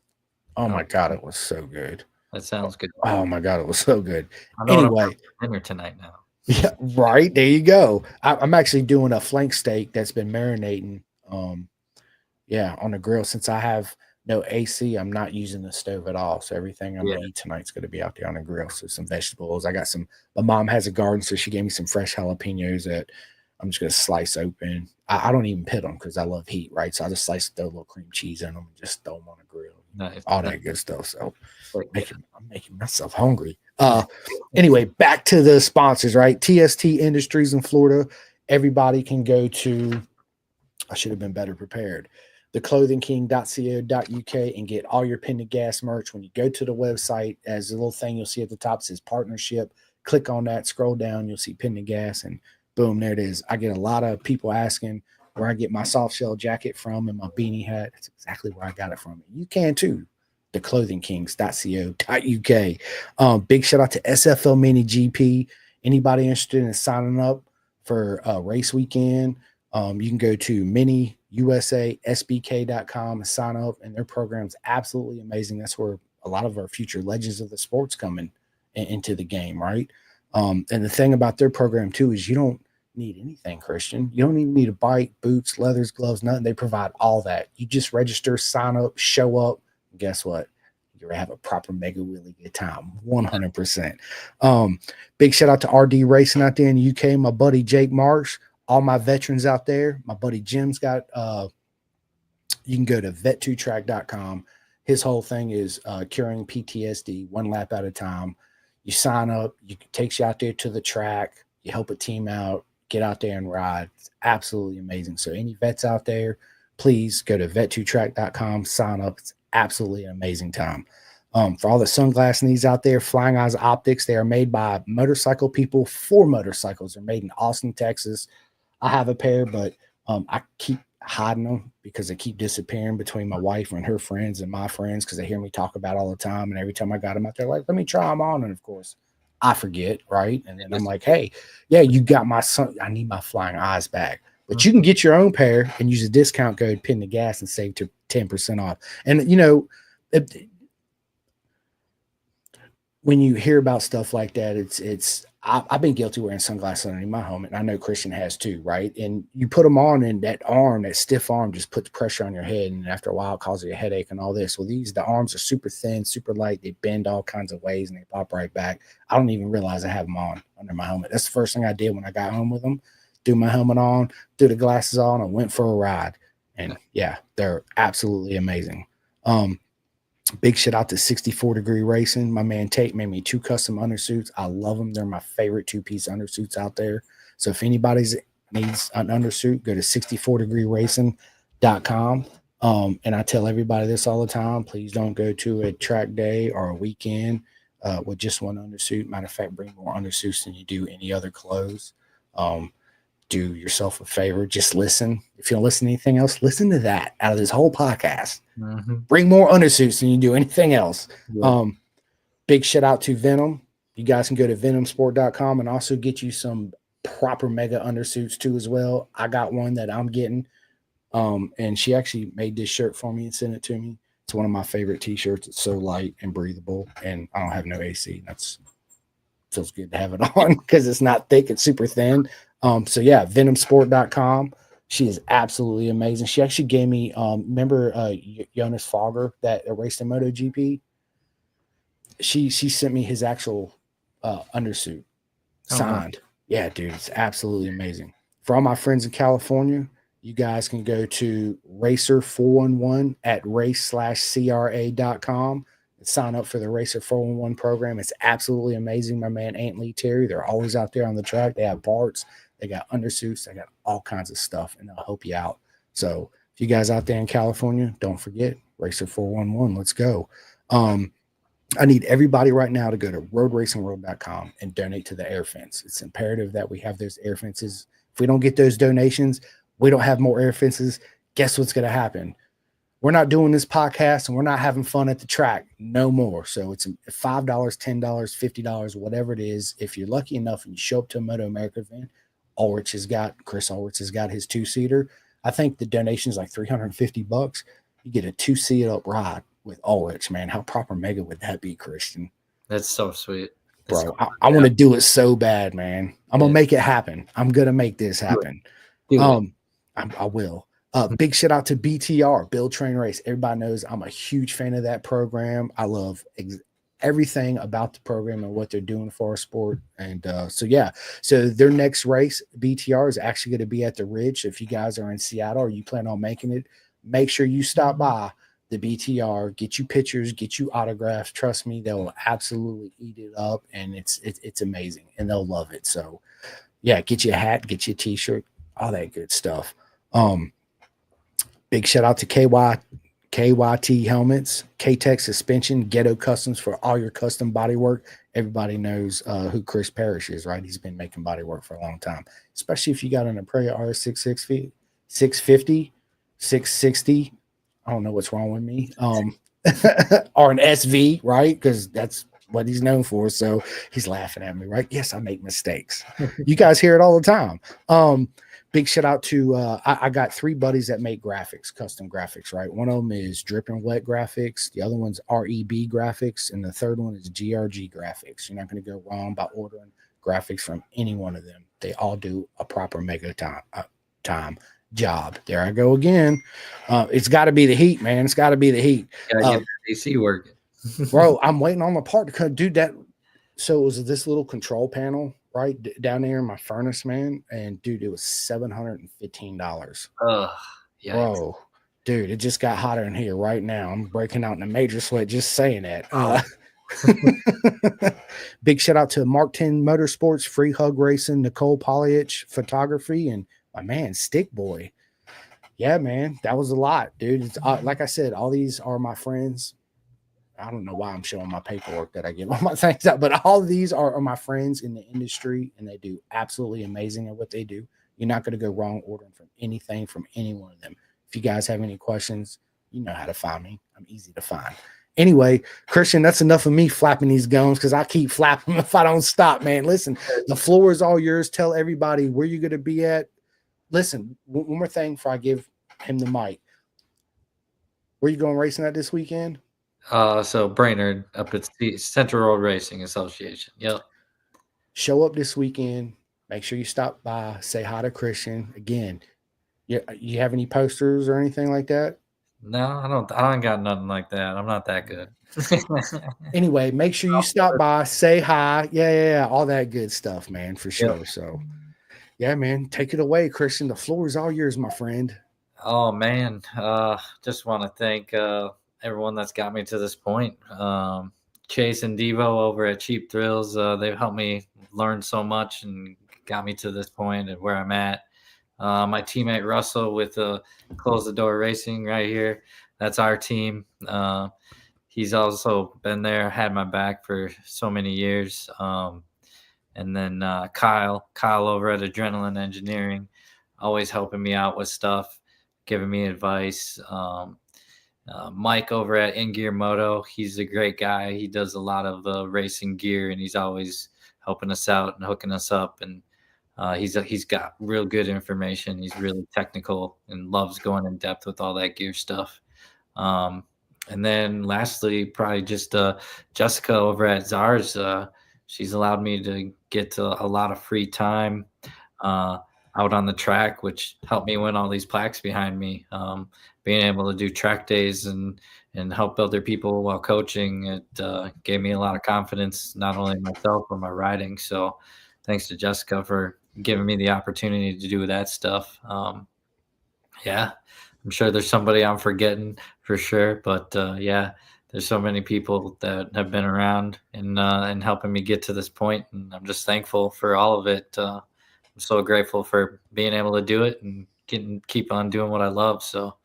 Oh my god, it was so good. That sounds good. Oh my god, it was so good. I know Anyway, what I'm having for dinner tonight now. Yeah, right. There you go. I'm actually doing a flank steak that's been marinating. Yeah, on the grill. Since I have no AC, I'm not using the stove at all. So everything I'm gonna eat tonight's gonna be out there on the grill. So some vegetables. I got some. My mom has a garden, so she gave me some fresh jalapenos that I'm just gonna slice open. I don't even pit them because I love heat, right? So I just throw a little cream cheese in them and just throw them on the grill. Nice. All that good stuff. So I'm making myself hungry. Anyway, back to the sponsors, right? TST Industries in Florida. Everybody can go to, I should have been better prepared, theclothingking.co.uk and get all your Pin to Gas merch. When you go to the website, as a little thing you'll see at the top says partnership. Click on that, scroll down, you'll see Pin to Gas, and boom, there it is. I get a lot of people asking where I get my soft shell jacket from and my beanie hat. That's exactly where I got it from. You can too. theclothingkings.co.uk. Big shout out to SFL Mini GP. Anybody interested in signing up for race weekend, you can go to miniusasbk.com and sign up, and their program's absolutely amazing. That's where a lot of our future legends of the sports coming into the game, right? And the thing about their program too is you don't need anything, Christian. You don't even need a bike, boots, leathers, gloves, nothing. They provide all that. You just register, sign up, show up, and guess what? You're gonna have a proper mega really good time. 100%. Big shout out to RD Racing out there in the UK, my buddy Jake Marsh, all my veterans out there. My buddy Jim's got you can go to vet2track.com. His whole thing is curing PTSD one lap at a time. You sign up, it takes you out there to the track, you help a team out, get out there and ride. It's absolutely amazing. So any vets out there, please go to vet2track.com, sign up. It's absolutely an amazing time. For all the sunglass needs out there, Flying Eyes Optics, they are made by motorcycle people for motorcycles. They're made in Austin, Texas. I have a pair, but I keep hiding them because they keep disappearing between my wife and her friends and my friends because they hear me talk about it all the time. And every time I got them out there, like, let me try them on. And of course, I forget, right? And then I'm like, hey, yeah, you got my son. I need my Flying Eyes back. But you can get your own pair and use a discount code, Pin the Gas, and save to 10% off. And, you know, when you hear about stuff like that, I've been guilty wearing sunglasses underneath my helmet, and I know Christian has too, right? And you put them on, and that stiff arm just puts pressure on your head, and after a while it causes you a headache and all this. Well, the arms are super thin, super light. They bend all kinds of ways, and they pop right back. I don't even realize I have them on under my helmet. That's the first thing I did when I got home with them. Threw my helmet on, threw the glasses on, and went for a ride. And yeah, they're absolutely amazing. Big shout out to 64 Degree Racing. My man Tate made me 2 custom undersuits. I love them. They're my favorite 2-piece undersuits out there. So if anybody needs an undersuit, go to 64degreeracing.com. And I tell everybody this all the time. Please don't go to a track day or a weekend with just one undersuit. Matter of fact, bring more undersuits than you do any other clothes. Do yourself a favor. Just listen. If you don't listen to anything else, listen to that out of this whole podcast. Mm-hmm. Bring more undersuits than you do anything else. Yeah. Big shout out to Venom. You guys can go to venomsport.com and also get you some proper mega undersuits too as well. I got one that I'm getting. And she actually made this shirt for me and sent it to me. It's one of my favorite t-shirts. It's so light and breathable, and I don't have no AC. Feels good to have it on because it's not thick. It's super thin. So yeah, venomsport.com. She is absolutely amazing. She actually gave me, remember Jonas Fogger that raced in MotoGP? She sent me his actual undersuit signed. Oh, yeah, dude, it's absolutely amazing. For all my friends in California, you guys can go to Racer411 at race/cra.com and sign up for the Racer 411 program. It's absolutely amazing. My man, Aunt Lee Terry, they're always out there on the track. They have parts. They got undersuits. They got all kinds of stuff, and they'll help you out. So if you guys out there in California, don't forget Racer 411. Let's go. I need everybody right now to go to roadracingworld.com and donate to the air fence. It's imperative that we have those air fences. If we don't get those donations, we don't have more air fences. Guess what's going to happen? We're not doing this podcast and we're not having fun at the track no more. So it's $5, $10, $50, whatever it is. If you're lucky enough and you show up to a Moto America event, Chris Ulrich has got his 2-seater. I think the donation is like $350. You get a 2-seat up ride with Ulrich, man. How proper mega would that be, Christian? That's so sweet. Bro, I want to do it so bad, man. I'm going to make it happen. I'm going to make this happen. I will. Big shout out to BTR, Build Train Race. Everybody knows I'm a huge fan of that program. I love everything about the program and what they're doing for our sport. And so their next race, BTR, is actually going to be at the Ridge. So if you guys are in Seattle or you plan on making it, make sure you stop by the BTR, get you pictures, get you autographs. Trust me, they'll absolutely eat it up, and it's amazing, and they'll love it. So yeah, get you a hat, get you a t-shirt, all that good stuff. Big shout out to KYT helmets, K-Tech suspension, Ghetto Customs for all your custom body work. Everybody knows who Chris Parrish is, right? He's been making body work for a long time, especially if you got an Aprilia RS650, 660. I don't know what's wrong with me. Or an SV, right? Because that's what he's known for. So he's laughing at me, right? Yes, I make mistakes. You guys hear it all the time. Big shout out to I got 3 buddies that make graphics, custom graphics, right? One of them is Drip and Wet Graphics, the other one's REB Graphics, and the third one is GRG Graphics. You're not going to go wrong by ordering graphics from any one of them. They all do a proper mega time job. There I go again. It's got to be the heat, man. It's got to be the heat. Gotta get the AC working. Bro, I'm waiting on the part to come do that. So it was this little control panel right down there in my furnace, man. And dude, it was $715. Bro, dude, it just got hotter in here right now. I'm breaking out in a major sweat just saying that. Big shout out to Mark 10 Motorsports, Free Hug Racing, Nicole Polyich Photography, and my man Stick Boy. Yeah, man, that was a lot, dude. It's like I said, all these are my friends. I don't know why I'm showing my paperwork that I give all my things out, but all of these are my friends in the industry, and they do absolutely amazing at what they do. You're not going to go wrong ordering from anything from any one of them. If you guys have any questions, you know how to find me. I'm easy to find. Anyway, Christian, that's enough of me flapping these gums because I keep flapping if I don't stop, man. Listen, the floor is all yours. Tell everybody where you're going to be at. Listen, one more thing before I give him the mic. Where you going racing at this weekend? So Brainerd up at the Central Road Racing Association. Yep. Show up this weekend. Make sure you stop by. Say hi to Christian. Again, you have any posters or anything like that? No, I don't got nothing like that. I'm not that good. Anyway, make sure you stop by, say hi. Yeah. All that good stuff, man, for sure. Yep. So, yeah, man, take it away, Christian. The floor is all yours, my friend. Oh, man. Just want to thank everyone that's got me to this point. Chase and Devo over at Cheap Thrills, they've helped me learn so much and got me to this point and where I'm at. My teammate Russell with Close the Door Racing right here. That's our team. He's also been there, had my back for so many years. And then Kyle over at Adrenaline Engineering, always helping me out with stuff, giving me advice. Mike over at In Gear Moto, he's a great guy. He does a lot of racing gear, and he's always helping us out and hooking us up. And he's got real good information. He's really technical and loves going in depth with all that gear stuff. And then lastly, probably just Jessica over at Zars. She's allowed me to get a lot of free time out on the track, which helped me win all these plaques behind me. Being able to do track days and help other people while coaching, it gave me a lot of confidence, not only in myself, but my riding. So thanks to Jessica for giving me the opportunity to do that stuff. Yeah, I'm sure there's somebody I'm forgetting for sure, but yeah, there's so many people that have been around and helping me get to this point, and I'm just thankful for all of it. I'm so grateful for being able to do it and keep on doing what I love. So,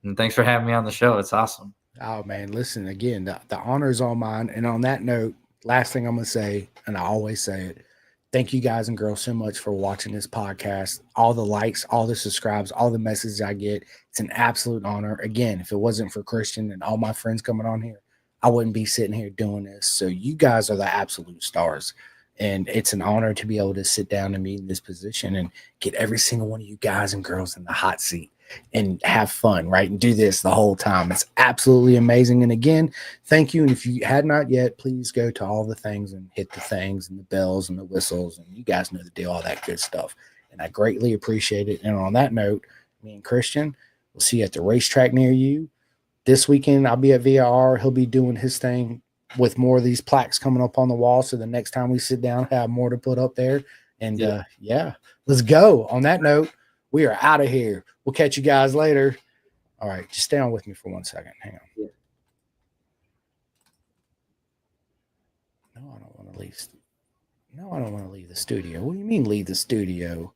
and thanks for having me on the show. It's awesome. Oh man, listen, again, the honor is all mine. And on that note, last thing I'm going to say, and I always say it, Thank you guys and girls so much for watching this podcast. All the likes, all the subscribes, all the messages I get. It's an absolute honor. Again, if it wasn't for Christian and all my friends coming on here, I wouldn't be sitting here doing this. So you guys are the absolute stars. And it's an honor to be able to sit down and be in this position and get every single one of you guys and girls in the hot seat and have fun, right? And do this the whole time. It's absolutely amazing. And again, thank you. And if you had not yet, please go to all the things and hit the things and the bells and the whistles. And you guys know the deal, all that good stuff. And I greatly appreciate it. And on that note, me and Christian, we'll see you at the racetrack near you. This weekend, I'll be at VIR. He'll be doing his thing with more of these plaques coming up on the wall. So the next time we sit down, have more to put up there. And yeah, let's go. On that note, we are out of here. We'll catch you guys later. All right, just stay on with me for 1 second. Hang on. Yeah. No, I don't want to leave. No, I don't want to leave the studio. What do you mean leave the studio?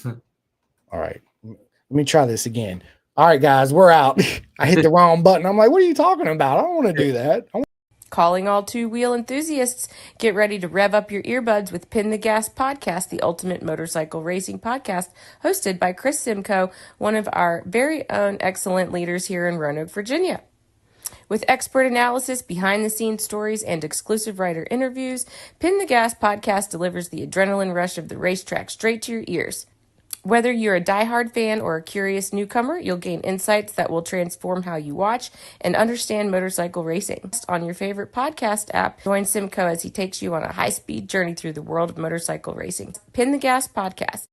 All right, let me try this again. All right, guys, we're out. I hit the wrong button. I'm like, what are you talking about? I don't want to do that. Calling all two-wheel enthusiasts, get ready to rev up your earbuds with Pin the Gas Podcast, the ultimate motorcycle racing podcast, hosted by Chris Simcoe, one of our very own excellent leaders here in Roanoke, Virginia. With expert analysis, behind-the-scenes stories, and exclusive writer interviews, Pin the Gas Podcast delivers the adrenaline rush of the racetrack straight to your ears. Whether you're a diehard fan or a curious newcomer, you'll gain insights that will transform how you watch and understand motorcycle racing. On your favorite podcast app, join Simcoe as he takes you on a high-speed journey through the world of motorcycle racing. Pin the Gas Podcast.